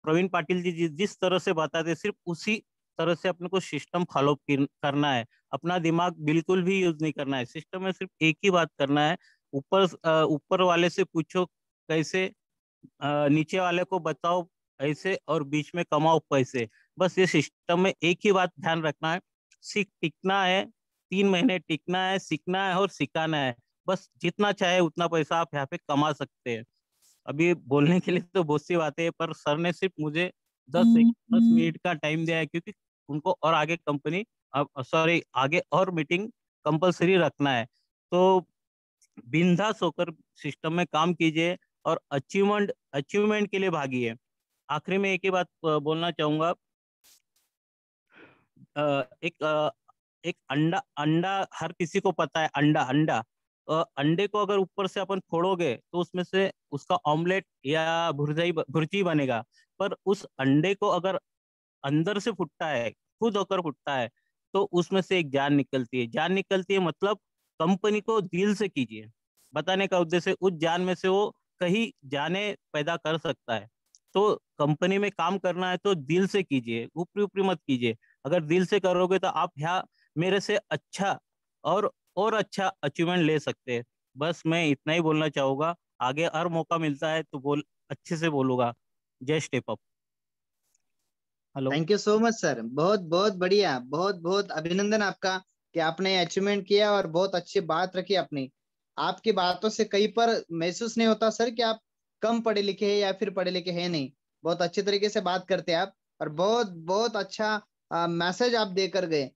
S2: प्रवीण पाटिल जी जिस तरह से बताते सिर्फ उसी तरह से अपने को सिस्टम फॉलो करना है। अपना दिमाग बिल्कुल भी यूज नहीं करना है। सिस्टम में सिर्फ एक ही बात करना है, ऊपर वाले से पूछो कैसे, नीचे वाले को बताओ ऐसे, और बीच में कमाओ पैसे। बस ये सिस्टम में एक ही बात ध्यान रखना है, सीख टिकना है, 3 महीने टिकना है, सीखना है और सिखाना है। बस जितना चाहे उतना पैसा आप यहाँ पे कमा सकते हैं। अभी बोलने के लिए तो बहुत सी बातें हैं, पर सर ने सिर्फ मुझे 10 मिनट का टाइम दिया है, क्योंकि उनको और आगे कंपनी अब सॉरी आगे और मीटिंग कंपलसरी रखना है। तो बिंदास होकर सिस्टम में काम कीजिए और अचीवमेंट अचीवमेंट के लिए भागिए। आखिरी में एक ही बात बोलना चाहूंगा। एक अंडा अंडा हर किसी को पता है, अंडा अंडा अंडे को अगर ऊपर से अपन फोड़ोगे तो उसमें से उसका ऑमलेट या भुर्जी बनेगा। पर उस अंडे को अगर अंदर से फुटता है, खुद होकर फुटता है, तो उसमें से एक जान निकलती है। जान निकलती है मतलब कंपनी को दिल से कीजिए। बताने का उद्देश्य उस जान में से वो कहीं जाने पैदा कर सकता है। तो कंपनी में काम करना है तो दिल से कीजिए, ऊपरी ऊपरी मत कीजिए। अगर दिल से करोगे तो आप यहाँ मेरे से अच्छा और अच्छा अचीवमेंट ले सकते हैं। बस मैं इतना ही बोलना चाहूंगा। आगे और मौका मिलता है तो अच्छे से बोलूंगा। जय step up. Hello.
S1: Thank you so much sir, बहुत बहुत बढ़िया, बहुत बहुत अभिनंदन आपका कि आपने अचीवमेंट किया और बहुत अच्छी बात रखी अपनी। आपकी बातों से कहीं पर महसूस नहीं होता सर कि आप कम पढ़े लिखे हैं या फिर पढ़े लिखे हैं नहीं। बहुत अच्छे तरीके से बात करते हैं आप, और बहुत बहुत अच्छा मैसेज आप देकर गए।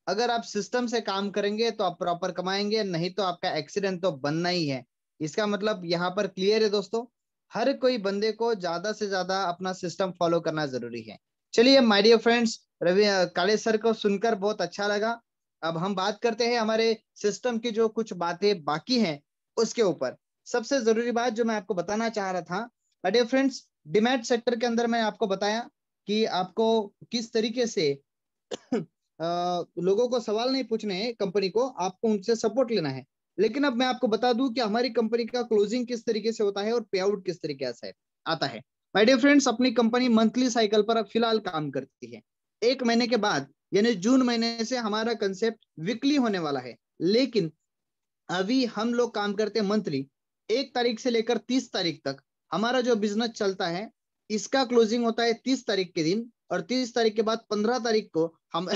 S1: अगर आप सिस्टम से काम करेंगे तो आप प्रॉपर कमाएंगे, नहीं तो आपका एक्सीडेंट तो बनना ही है। इसका मतलब यहाँ पर क्लियर है दोस्तों। हर कोई बंदे को ज्यादा से ज्यादा अपना सिस्टम फॉलो करना जरूरी है। चलिए माय डियर फ्रेंड्स, रवि काले सर को सुनकर बहुत अच्छा लगा। अब हम बात करते हैं हमारे सिस्टम की जो कुछ बातें बाकी हैं उसके ऊपर। सबसे जरूरी बात जो मैं आपको बताना चाह रहा था, my dear friends, demat sector के अंदर मैंने आपको बताया कि आपको किस तरीके से लोगों को सवाल नहीं पूछने हैं, कंपनी को आपको उनसे सपोर्ट लेना है। लेकिन अब मैं आपको बता दूं कि हमारी कंपनी का क्लोजिंग किस तरीके से होता है और पे आउट किस तरीके से आता है। माय डियर फ्रेंड्स, अपनी कंपनी मंथली साइकिल पर अब फिलहाल काम करती है। 1 महीने के बाद यानी जून महीने से हमारा कंसेप्ट वीकली होने वाला है। लेकिन अभी हम लोग काम करते हैं मंथली। 1 तारीख से लेकर 30 तारीख तक हमारा जो बिजनेस चलता है, इसका क्लोजिंग होता है 30 तारीख के दिन, और 30 तारीख के बाद 15 तारीख को हम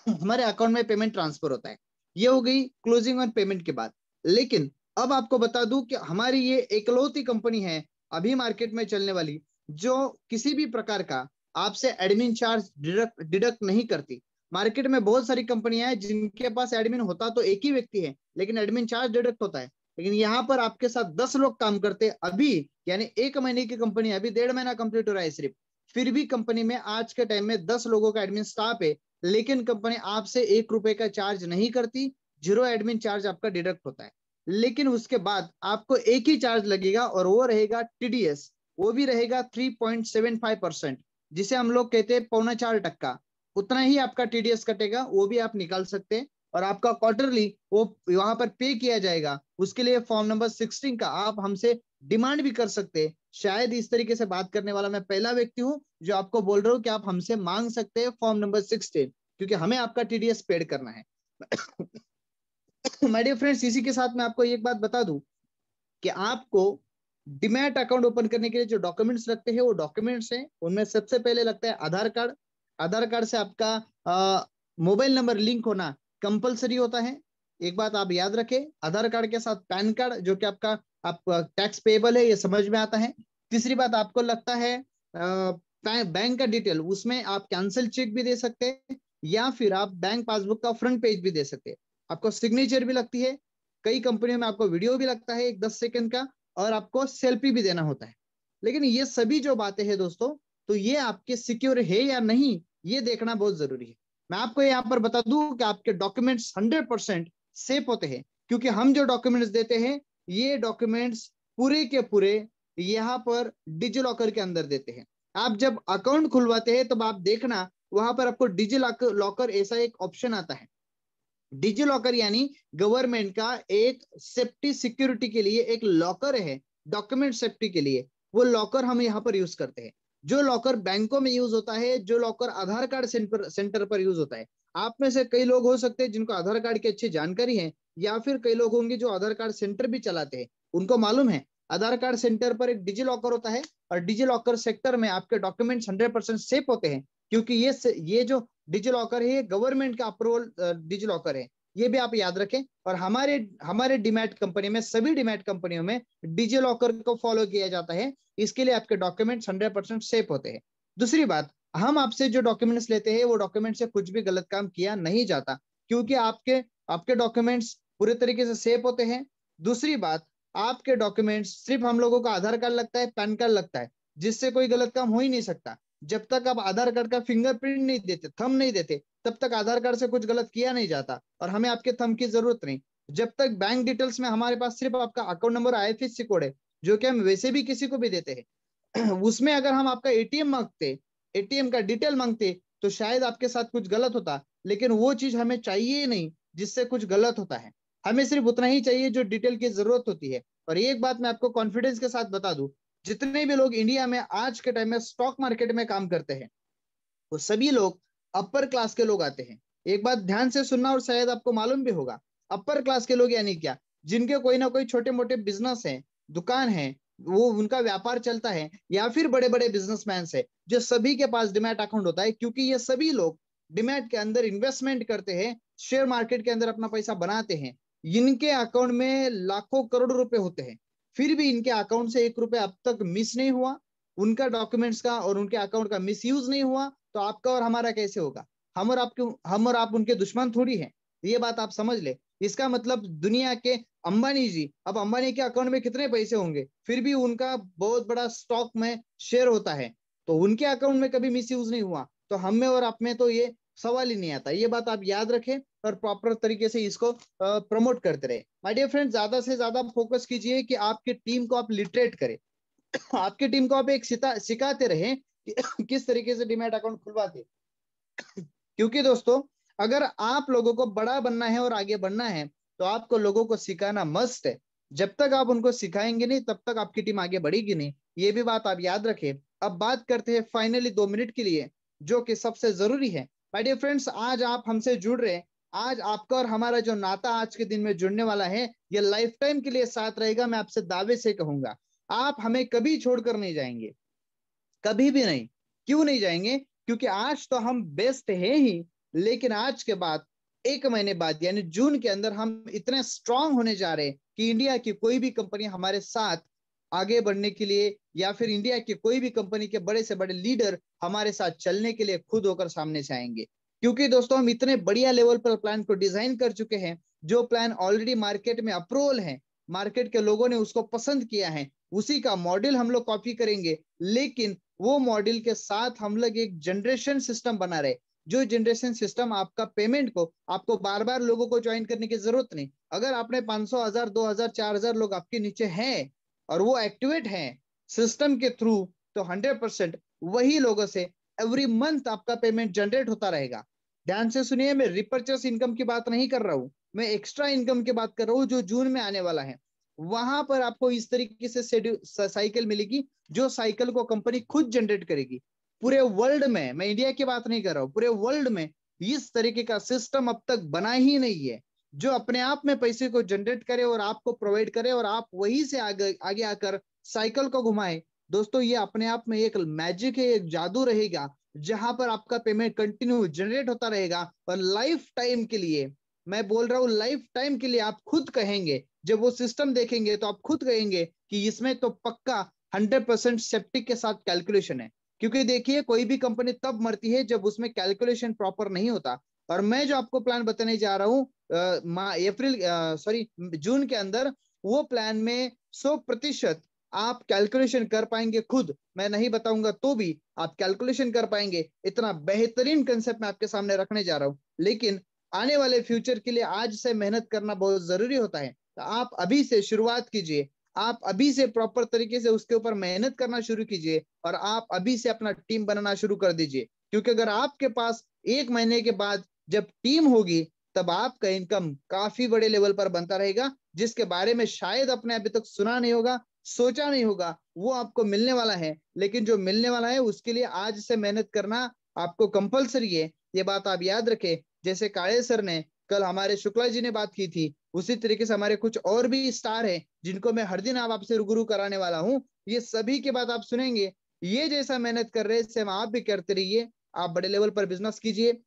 S1: हमारे अकाउंट में पेमेंट ट्रांसफर होता है। ये हो गई क्लोजिंग और पेमेंट के बाद। लेकिन अब आपको बता दूं कि हमारी ये एकलौती कंपनी है अभी मार्केट में चलने वाली, जो किसी भी प्रकार का आपसे एडमिन चार्ज डिडक्ट नहीं करती। मार्केट में बहुत सारी कंपनियां हैं जिनके पास एडमिन होता तो एक ही व्यक्ति है, लेकिन एडमिन चार्ज डिडक्ट होता है। लेकिन यहाँ पर आपके साथ 10 लोग काम करते हैं अभी, यानी 1 महीने की कंपनी, अभी 1.5 महीना कंप्लीट हो रहा है सिर्फ। फिर भी कंपनी में आज के टाइम में 10 लोगों का एडमिन स्टाफ है, लेकिन कंपनी आपसे 1 रुपए का चार्ज नहीं करती, 0 एडमिन चार्ज आपका डिडक्ट होता है। लेकिन उसके बाद आपको एक ही चार्ज लगेगा, और वो रहेगा टीडीएस। वो भी रहेगा 3.75%, जिसे हम लोग कहते हैं 3.25%। उतना ही आपका टीडीएस कटेगा, वो भी आप निकाल सकते हैं। और आपका क्वार्टरली वो वहां पर पे किया जाएगा। उसके लिए फॉर्म नंबर 16 का आप हमसे डिमांड भी कर सकते हैं। शायद इस तरीके से बात करने वाला मैं पहला व्यक्ति हूं जो आपको बोल रहा हूं कि आप हमसे मांग सकते हैं फॉर्म नंबर 16, क्योंकि हमें आपका टीडीएस पेड करना है। माय डियर फ्रेंड्स, इसी के साथ मैं आपको एक बात बता दूं कि आपको डिमैट अकाउंट ओपन करने के लिए जो डॉक्यूमेंट्स लगते हैं वो डॉक्यूमेंट्स हैं। उनमें सबसे पहले लगता है आधार कार्ड। आधार कार्ड से आपका मोबाइल नंबर लिंक होना कंपलसरी होता है। एक बात आप याद रखें, आधार कार्ड के साथ पैन कार्ड, जो कि आपका टैक्स पेएबल है, ये समझ में आता है। तीसरी बात आपको लगता है बैंक का डिटेल, उसमें आप कैंसिल चेक भी दे सकते हैं, या फिर आप बैंक पासबुक का फ्रंट पेज भी दे सकते हैं। आपको सिग्नेचर भी लगती है। कई कंपनियों में आपको वीडियो भी लगता है एक 10 सेकंड का, और आपको सेल्फी भी देना होता है। लेकिन ये सभी जो बातें हैं दोस्तों, तो ये आपके सिक्योर है या नहीं, ये देखना बहुत जरूरी है। मैं आपको यहाँ पर बता दूं कि आपके डॉक्यूमेंट्स 100% सेफ होते हैं, क्योंकि हम जो डॉक्यूमेंट्स देते हैं, ये डॉक्यूमेंट्स पूरे के पूरे यहाँ पर डिजी लॉकर के अंदर देते हैं। आप जब अकाउंट खुलवाते हैं तब आप देखना, वहां पर आपको डिजी लॉकर ऐसा एक ऑप्शन आता है। डिजी लॉकर यानी गवर्नमेंट का एक सेफ्टी सिक्योरिटी के लिए एक लॉकर है, डॉक्यूमेंट सेफ्टी के लिए। वो लॉकर हम यहाँ पर यूज करते हैं। जो लॉकर बैंकों में यूज होता है, जो लॉकर आधार कार्ड सेंटर पर यूज होता है। आप में से कई लोग हो सकते हैं जिनको आधार कार्ड की अच्छी जानकारी है, या फिर कई लोग होंगे जो आधार कार्ड सेंटर भी चलाते हैं, उनको मालूम है आधार कार्ड सेंटर पर एक डिजी लॉकर होता है, और डिजी लॉकर सेक्टर में आपके डॉक्यूमेंट्स 100% सेफ होते हैं, क्योंकि ये जो डिजी लॉकर है, ये गवर्नमेंट का अप्रूवल डिजी लॉकर है। ये भी आप याद रखें। और हमारे हमारे डीमैट कंपनी में, सभी डीमैट कंपनियों में डिजी लॉकर को फॉलो किया जाता है। इसके लिए आपके डॉक्यूमेंट्स 100% सेफ होते हैं। दूसरी बात, हम आपसे जो डॉक्यूमेंट्स लेते हैं, वो डॉक्यूमेंट से कुछ भी गलत काम किया नहीं जाता, क्योंकि आपके आपके डॉक्यूमेंट्स पूरे तरीके से सेफ होते हैं। दूसरी बात, आपके डॉक्यूमेंट्स सिर्फ हम लोगों का आधार कार्ड लगता है, पैन कार्ड लगता है, जिससे कोई गलत काम हो ही नहीं सकता। जब तक आप आधार कार्ड का फिंगरप्रिंट नहीं देते, थंब नहीं देते, तब तक आधार कार्ड से कुछ गलत किया नहीं जाता, और हमें आपके थंब की जरूरत नहीं। जब तक बैंक डिटेल्स में हमारे पास सिर्फ आपका अकाउंट नंबर, आईएफएससी कोड है, जो कि हम वैसे भी किसी को भी देते हैं, उसमें अगर हम आपका एटीएम मांगते, एटीएम का डिटेल मांगते, तो शायद आपके साथ कुछ गलत होता। लेकिन वो चीज हमें चाहिए ही नहीं जिससे कुछ गलत होता है। हमें सिर्फ उतना ही चाहिए जो डिटेल की जरूरत होती है। और एक बात मैं आपको कॉन्फिडेंस के साथ बता दूं, जितने भी लोग इंडिया में आज के टाइम में स्टॉक मार्केट में काम करते हैं, वो सभी लोग अपर क्लास के लोग आते हैं। एक बात ध्यान से सुनना, और शायद आपको मालूम भी होगा, अपर क्लास के लोग यानी क्या, जिनके कोई ना कोई छोटे मोटे बिजनेस है, दुकान है, वो उनका व्यापार चलता है, या फिर बड़े बड़े बिजनेसमैन है, जो सभी के पास डिमैट अकाउंट होता है, क्योंकि ये सभी लोग डिमैट के अंदर इन्वेस्टमेंट करते हैं, शेयर मार्केट के अंदर अपना पैसा बनाते हैं। इनके अकाउंट में लाखों करोड़ों रुपए होते हैं, फिर भी इनके अकाउंट से 1 रुपया अब तक मिस नहीं हुआ। उनका डॉक्यूमेंट्स का और उनके अकाउंट का मिस यूज नहीं हुआ, तो आपका और हमारा कैसे होगा? हम और आप उनके दुश्मन थोड़ी हैं। ये बात आप समझ ले। इसका मतलब दुनिया के अंबानी जी, अब अंबानी के अकाउंट में कितने पैसे होंगे, फिर भी उनका बहुत बड़ा स्टॉक में शेयर होता है, तो उनके अकाउंट में कभी मिस यूज नहीं हुआ, तो हम में और आप में तो ये सवाल ही नहीं आता। ये बात आप याद रखें, और प्रॉपर तरीके से इसको प्रमोट करते रहे। माय डियर फ्रेंड, ज्यादा से ज्यादा फोकस कीजिए कि आपकी टीम को आप लिटरेट करें। आपकी टीम को आप एक सिखाते रहे कि किस तरीके से डीमैट अकाउंट खुलवाते। क्योंकि दोस्तों, अगर आप लोगों को बड़ा बनना है और आगे बढ़ना है, तो आपको लोगों को सिखाना मस्ट है। जब तक आप उनको सिखाएंगे नहीं, तब तक आपकी टीम आगे बढ़ेगी नहीं। ये भी बात आप याद रखें। अब बात करते हैं फाइनली 2 मिनट के लिए जो कि सबसे जरूरी है। माय डियर फ्रेंड्स, आज आप हमसे जुड़ रहे हैं, आज आपका और हमारा जो नाता आज के दिन में जुड़ने वाला है, ये लाइफ टाइम के लिए साथ रहेगा। मैं आपसे दावे से कहूंगा, आप हमें कभी छोड़कर नहीं जाएंगे, कभी भी नहीं। क्यों नहीं जाएंगे? क्योंकि आज तो हम बेस्ट है ही, लेकिन आज के बाद 1 महीने बाद यानी जून के अंदर हम इतने स्ट्रांग होने जा रहे हैं कि इंडिया की कोई भी कंपनी हमारे साथ आगे बढ़ने के लिए, या फिर इंडिया की कोई भी कंपनी के बड़े से बड़े लीडर हमारे साथ चलने के लिए खुद होकर सामने से आएंगे। क्योंकि दोस्तों हम इतने बढ़िया लेवल पर प्लान को डिजाइन कर चुके हैं, जो प्लान ऑलरेडी मार्केट में अप्रूवल है, मार्केट के लोगों ने उसको पसंद किया है, उसी का मॉडल हम लोग कॉपी करेंगे। लेकिन वो मॉडल के साथ हम लोग एक जनरेशन सिस्टम बना रहे, जो जनरेशन सिस्टम आपका पेमेंट को, आपको बार बार लोगों को ज्वाइन करने की जरूरत नहीं। अगर आपने 500, 1000, 2000, 4000 लोग आपके नीचे हैं और वो एक्टिवेट हैं सिस्टम के थ्रू, तो 100% वही लोगों से एवरी मंथ आपका पेमेंट जनरेट होता रहेगा। ध्यान से सुनिए, मैं रिपर्चेस इनकम की बात नहीं कर रहा हूं, मैं एक्स्ट्रा इनकम की बात कर रहा हूं जो जून में आने वाला है। वहां पर आपको इस तरीके से साइकिल मिलेगी, जो साइकिल को कंपनी खुद जनरेट करेगी। पूरे वर्ल्ड में, मैं इंडिया की बात नहीं कर रहा हूं, पूरे वर्ल्ड में इस तरीके का सिस्टम अब तक बना ही नहीं है, जो अपने आप में पैसे को जनरेट करे और आपको प्रोवाइड करे और आप वहीं से आगे आगे आकर साइकिल को घुमाए। दोस्तों ये अपने आप में एक मैजिक है, एक जादू रहेगा, जहां पर आपका पेमेंट कंटिन्यू जनरेट होता रहेगा और लाइफ टाइम के लिए, मैं बोल रहा हूं लाइफ टाइम के लिए, आप खुद कहेंगे, जब वो सिस्टम देखेंगे तो आप खुद कहेंगे कि इसमें तो पक्का 100% सेफ्टी के साथ कैलकुलेशन है। क्योंकि देखिए कोई भी कंपनी तब मरती है जब उसमें कैलकुलेशन प्रॉपर नहीं होता। और मैं जो आपको प्लान बताने जा रहा हूँ जून के अंदर, वो प्लान में 100% आप कैलकुलेशन कर पाएंगे खुद, मैं नहीं बताऊंगा तो भी आप कैलकुलेशन कर पाएंगे। इतना बेहतरीन कंसेप्ट मैं आपके सामने रखने जा रहा हूं। लेकिन आने वाले फ्यूचर के लिए आज से मेहनत करना बहुत जरूरी होता है। तो आप अभी से शुरुआत कीजिए, आप अभी से प्रॉपर तरीके से उसके ऊपर मेहनत करना शुरू कीजिए और आप अभी से अपना टीम बनाना शुरू कर दीजिए। क्योंकि अगर आपके पास 1 महीने के बाद जब टीम होगी, तब आपका इनकम काफी बड़े लेवल पर बनता रहेगा, जिसके बारे में शायद आपने अभी तक सुना नहीं होगा, सोचा नहीं होगा, वो आपको मिलने वाला है। लेकिन जो मिलने वाला है उसके लिए आज से मेहनत करना आपको कंपलसरी है, ये बात आप याद रखें। जैसे काले सर ने कल हमारे शुक्ला जी ने बात की थी, उसी तरीके से हमारे कुछ और भी स्टार हैं जिनको मैं हर दिन आपसे रूबरू कराने वाला हूं। ये सभी की बात आप सुनेंगे। ये जैसा मेहनत कर रहे हैं सेम आप भी करते रहिए, आप बड़े लेवल पर बिजनेस कीजिए,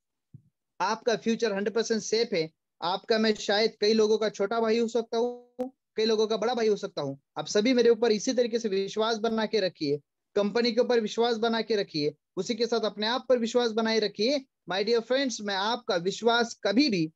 S1: आपका फ्यूचर 100% सेफ है। आपका मैं शायद कई लोगों का छोटा भाई हो सकता हूँ, कई लोगों का बड़ा भाई हो सकता हूँ। आप सभी मेरे ऊपर इसी तरीके से विश्वास बना के रखिए, कंपनी के ऊपर विश्वास बना के रखिए, उसी के साथ अपने आप पर विश्वास बनाए रखिए। माय डियर फ्रेंड्स, मैं आपका विश्वास कभी भी,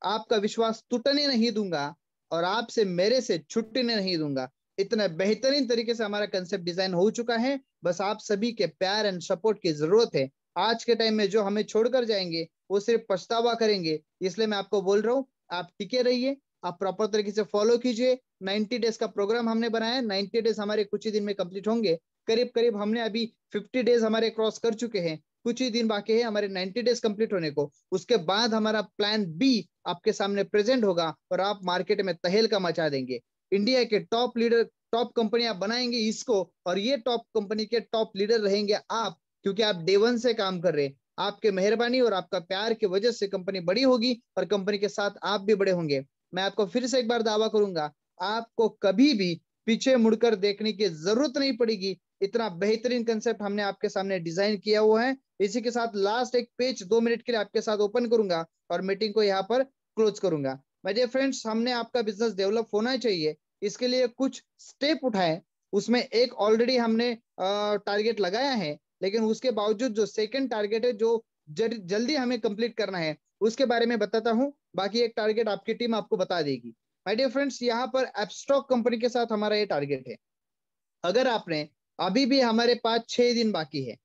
S1: आपका विश्वास टूटने नहीं दूंगा और आपसे मेरे से छुटने नहीं दूंगा। इतना बेहतरीन तरीके से हमारा कंसेप्ट डिजाइन हो चुका है, बस आप सभी के प्यार एंड सपोर्ट की जरूरत है। आज के टाइम में जो हमें छोड़कर जाएंगे वो सिर्फ पछतावा करेंगे, इसलिए मैं आपको बोल रहा हूँ आप टिके रहिए, आप प्रॉपर तरीके से फॉलो कीजिए। 90 डेज का प्रोग्राम हमने बनाया है, 90 डेज हमारे कुछ ही दिन में कंप्लीट होंगे। करीब करीब हमने अभी 50 डेज हमारे क्रॉस कर चुके हैं, कुछ ही दिन बाकी है हमारे 90 डेज कंप्लीट होने को। उसके बाद हमारा प्लान बी आपके सामने प्रेजेंट होगा और आप मार्केट में तहेलका मचा देंगे। इंडिया के टॉप लीडर, टॉप कंपनियां बनाएंगे इसको, और ये टॉप कंपनी के टॉप लीडर रहेंगे आप, क्योंकि आप डे वन से काम कर रहे हैं। आपके मेहरबानी और आपका प्यार की वजह से कंपनी बड़ी होगी और कंपनी के साथ आप भी बड़े होंगे। मैं आपको फिर से एक बार दावा करूंगा, आपको कभी भी पीछे मुड़कर देखने की जरूरत नहीं पड़ेगी। इतना बेहतरीन कंसेप्ट हमने आपके सामने डिजाइन किया हुआ है। इसी के साथ लास्ट एक पेज 2 मिनट के लिए आपके साथ ओपन करूंगा और मीटिंग को यहाँ पर क्लोज करूंगा। माय डियर फ्रेंड्स, हमने आपका बिजनेस डेवलप होना चाहिए, इसके लिए कुछ स्टेप उठाए। उसमें एक ऑलरेडी हमने टारगेट लगाया है, लेकिन उसके बावजूद जो सेकंड टारगेट है, जो जल्दी हमें कंप्लीट करना है, उसके बारे में बताता हूं। बाकी एक टारगेट आपकी टीम आपको बता देगी। माय डियर फ्रेंड्स, यहाँ पर एप्स्टॉक कंपनी के साथ हमारा ये टारगेट है। अगर आपने अभी भी, हमारे पास 6 दिन बाकी है,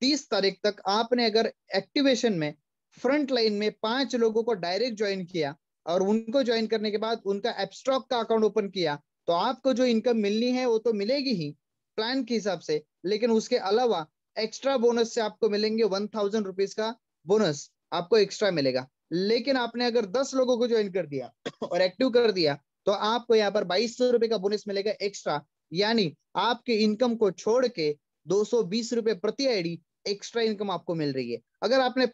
S1: 30 तारीख तक आपने अगर एक्टिवेशन में फ्रंट लाइन में 5 लोगों को डायरेक्ट ज्वाइन किया और उनको ज्वाइन करने के बाद उनका एब्स्ट्रॉक का अकाउंट ओपन किया, तो आपको जो इनकम मिलनी है वो तो मिलेगी ही प्लान के हिसाब से, लेकिन उसके अलावा एक्स्ट्रा बोनस से आपको मिलेंगे 1000 रुपीज का बोनस आपको एक्स्ट्रा मिलेगा। लेकिन आपने अगर 10 लोगों को ज्वाइन कर दिया और एक्टिव कर दिया, तो आपको यहाँ पर 2200 रुपए का बोनस मिलेगा एक्स्ट्रा। यानी आपके इनकम को छोड़ के 220 रुपए प्रति आईडी एक्स्ट्रा इनकम आपको मिल रही है। अगर आपने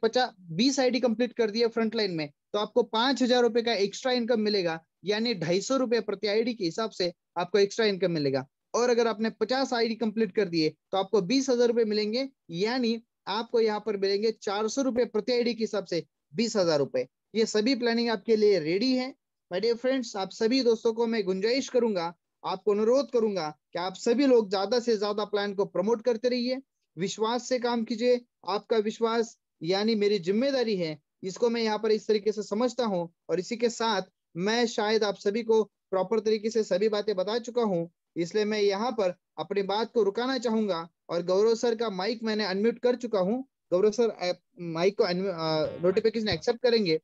S1: 20 आईडी कंप्लीट कर दिया फ्रंट लाइन में तो आपको 5,000 रुपए का एक्स्ट्रा इनकम मिलेगा, यानी 250 रुपए प्रति आईडी के हिसाब से आपको एक्स्ट्रा इनकम मिलेगा। और अगर आपने 50 आईडी कंप्लीट कर दिए तो आपको 20,000 रुपए मिलेंगे, यानी आपको यहाँ पर मिलेंगे 400 रुपए प्रति आईडी के हिसाब से 20,000 रुपए। ये सभी प्लानिंग आपके लिए रेडी है माय डियर फ्रेंड्स। आप सभी दोस्तों को मैं गुंजाइश करूंगा, आपको अनुरोध करूंगा कि आप सभी लोग ज्यादा से ज्यादा प्लान को प्रमोट करते रहिए, विश्वास से काम कीजिए। आपका विश्वास यानी मेरी जिम्मेदारी है, इसको मैं यहाँ पर इस तरीके से समझता हूँ। और इसी के साथ मैं शायद आप सभी को प्रॉपर तरीके से सभी बातें बता चुका हूँ, इसलिए मैं यहाँ पर अपनी बात को रुकाना चाहूंगा। और गौरव सर का माइक मैंने अनम्यूट कर चुका हूँ। गौरव सर माइक को नोटिफिकेशन एक्सेप्ट करेंगे।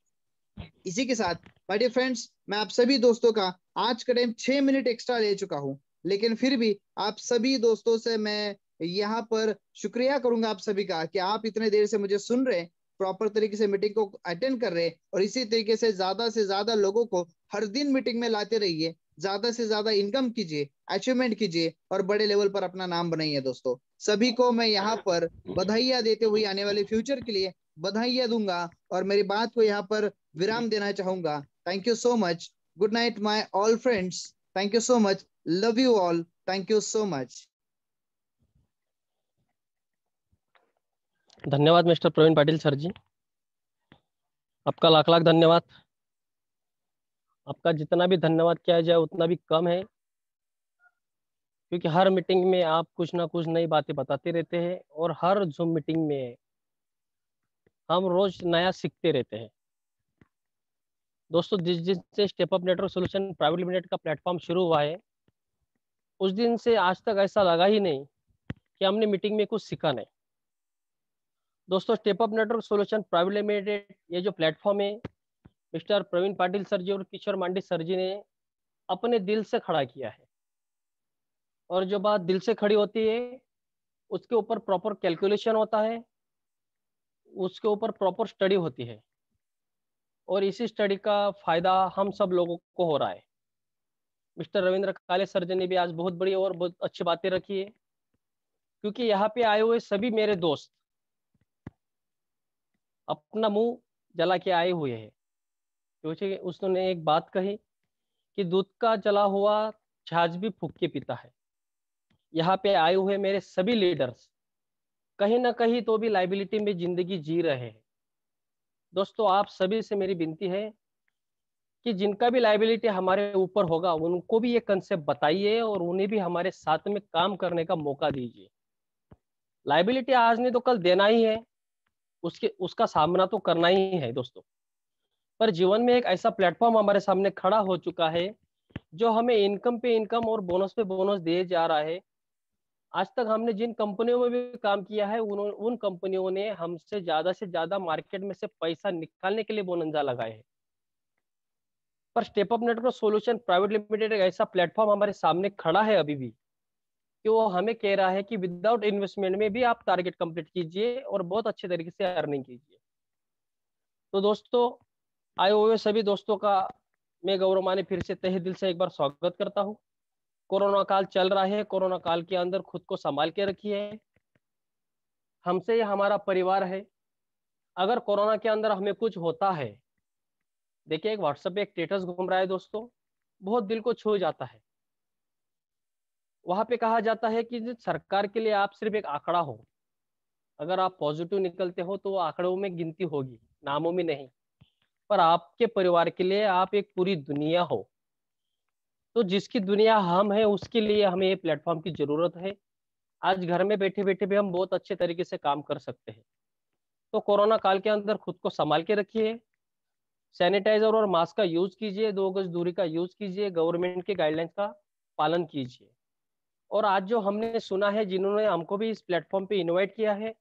S1: इसी के साथ माय डियर फ्रेंड्स, मैं आप सभी दोस्तों का आज का टाइम 6 मिनट एक्स्ट्रा ले चुका हूं, लेकिन फिर भी आप सभी दोस्तों से मैं यहाँ पर शुक्रिया करूंगा आप सभी का कि आप इतने देर से मुझे सुन रहे, प्रॉपर तरीके से मीटिंग को अटेंड कर रहे, और इसी तरीके से ज्यादा लोगों को हर दिन मीटिंग में लाते रहिए। ज्यादा से ज्यादा इनकम कीजिए, अचीवमेंट कीजिए और बड़े लेवल पर अपना नाम बनाइए। दोस्तों सभी को मैं यहाँ पर बधाइयां देते हुए आने वाले फ्यूचर के लिए बधाइयां दूंगा और मेरी बात को यहाँ पर विराम देना चाहूंगा। Thank you so much. Good night my all friends. Thank you so much. Love you all. Thank you so much.
S3: धन्यवाद मिस्टर प्रवीण पाटिल सर जी, आपका लाख लाख धन्यवाद। आपका जितना भी धन्यवाद किया जाए उतना भी कम है, क्योंकि हर मीटिंग में आप कुछ ना कुछ नई बातें बताते रहते हैं और हर जूम मीटिंग में हम रोज नया सीखते रहते हैं। दोस्तों जिस दिन से step up network solution private limited का प्लेटफॉर्म शुरू हुआ है, उस दिन से आज तक ऐसा लगा ही नहीं कि हमने मीटिंग में कुछ सीखा नहीं। दोस्तों step up network solution private limited ये जो प्लेटफॉर्म है, मिस्टर प्रवीण पाटिल सर जी और किशोर मांडी सर जी ने अपने दिल से खड़ा किया है। और जो बात दिल से खड़ी होती है उसके ऊपर प्रॉपर कैलकुलेशन होता है, उसके ऊपर प्रॉपर स्टडी होती है, और इसी स्टडी का फायदा हम सब लोगों को हो रहा है। मिस्टर रविंद्र काले सर जी ने भी आज बहुत बड़ी और बहुत अच्छी बातें रखी है, क्योंकि यहाँ पे आए हुए सभी मेरे दोस्त अपना मुंह जला के आए हुए हैं, क्योंकि उसने एक बात कही कि दूध का जला हुआ छाछ भी फूंक के पीता है। यहाँ पे आए हुए मेरे सभी लीडर्स कहीं ना कहीं तो भी लाइबिलिटी में जिंदगी जी रहे हैं। दोस्तों आप सभी से मेरी विनती है कि जिनका भी लाइबिलिटी हमारे ऊपर होगा उनको भी ये कंसेप्ट बताइए और उन्हें भी हमारे साथ में काम करने का मौका दीजिए। लाइबिलिटी आज नहीं तो कल देना ही है, उसका सामना तो करना ही है दोस्तों। पर जीवन में एक ऐसा प्लेटफॉर्म हमारे सामने खड़ा हो चुका है जो हमें इनकम पे इनकम और बोनस पे बोनस दिए जा रहा है। आज तक हमने जिन कंपनियों में भी काम किया है उन कंपनियों ने हमसे ज्यादा मार्केट में से पैसा निकालने के लिए बोनंजा लगाए हैं। पर step up network solution private limited एक ऐसा प्लेटफॉर्म हमारे सामने खड़ा है अभी भी, कि वो हमें कह रहा है कि विदाउट इन्वेस्टमेंट में भी आप टारगेट कंप्लीट कीजिए और बहुत अच्छे तरीके से अर्निंग कीजिए। तो दोस्तों आए हुए सभी दोस्तों का मैं गौरव माने फिर से तहे दिल से एक बार स्वागत करता हूँ। कोरोना काल चल रहा है, कोरोना काल के अंदर खुद को संभाल के रखिए। हमसे ये हमारा परिवार है। अगर कोरोना के अंदर हमें कुछ होता है, देखिए एक व्हाट्सएप पे एक स्टेटस घूम रहा है दोस्तों, बहुत दिल को छू जाता है। वहां पे कहा जाता है कि सरकार के लिए आप सिर्फ एक आंकड़ा हो, अगर आप पॉजिटिव निकलते हो तो वो आंकड़ों में गिनती होगी, नामों में नहीं। पर आपके परिवार के लिए आप एक पूरी दुनिया हो। तो जिसकी दुनिया हम है उसके लिए हमें ये प्लेटफॉर्म की जरूरत है। आज घर में बैठे बैठे भी हम बहुत अच्छे तरीके से काम कर सकते हैं। तो कोरोना काल के अंदर खुद को संभाल के रखिए, सैनिटाइजर और मास्क का यूज कीजिए, 2 गज दूरी का यूज कीजिए, गवर्नमेंट के गाइडलाइंस का पालन कीजिए। और आज जो हमने सुना है, जिन्होंने हमको भी इस प्लेटफॉर्म पे इनवाइट किया है,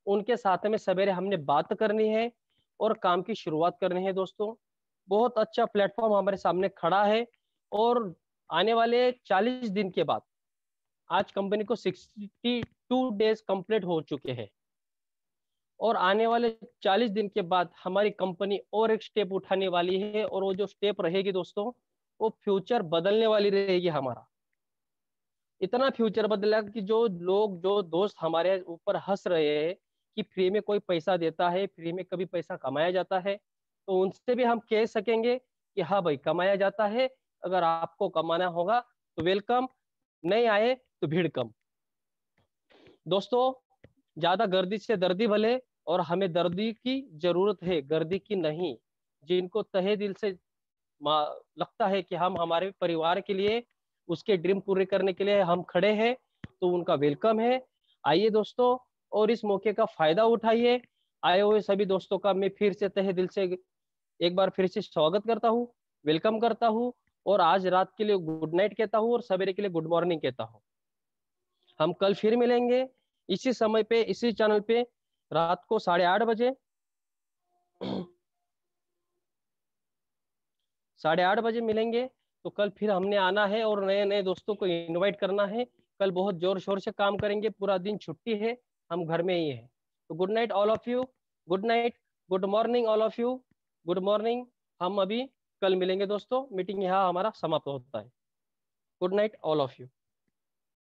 S3: उनके साथ में सवेरे हमने बात करनी है और काम की शुरुआत करनी है। दोस्तों बहुत अच्छा प्लेटफॉर्म हमारे सामने खड़ा है, और आने वाले 40 दिन के बाद आज कंपनी को 62 डेज कंप्लीट हो चुके हैं, और आने वाले 40 दिन के बाद हमारी कंपनी और एक स्टेप उठाने वाली है। और वो जो स्टेप रहेगी दोस्तों, वो फ्यूचर बदलने वाली रहेगी हमारा। इतना फ्यूचर बदला कि जो लोग जो दोस्त हमारे ऊपर हंस रहे हैं कि फ्री में कोई पैसा देता है, फ्री में कभी पैसा कमाया जाता है, तो उनसे भी हम कह सकेंगे कि हाँ भाई कमाया जाता है, अगर आपको कमाना होगा तो वेलकम, नहीं आए तो भीड़ कम। दोस्तों, ज्यादा गर्दी से दर्दी भले, और हमें दर्दी की जरूरत है, गर्दी की नहीं। जिनको तहे दिल से लगता है कि हम हमारे परिवार के लिए, उसके ड्रीम पूरे करने के लिए हम खड़े हैं, तो उनका वेलकम है। आइए दोस्तों, और इस मौके का फायदा उठाइए। आए हुए सभी दोस्तों का मैं फिर से तहे दिल से एक बार फिर से स्वागत करता हूँ, वेलकम करता हूँ, और आज रात के लिए गुड नाइट कहता हूँ और सवेरे के लिए गुड मॉर्निंग कहता हूँ। हम कल फिर मिलेंगे इसी समय पे, इसी चैनल पे, रात को 8:30 बजे 8:30 बजे मिलेंगे। तो कल फिर हमने आना है और नए नए दोस्तों को इनवाइट करना है। कल बहुत जोर शोर से काम करेंगे, पूरा दिन छुट्टी है, हम घर में ही है। तो good night all of you, good night, good morning all of you, good morning. हम अभी कल मिलेंगे दोस्तों, मीटिंग यहाँ हमारा समाप्त होता है। Good night all of you.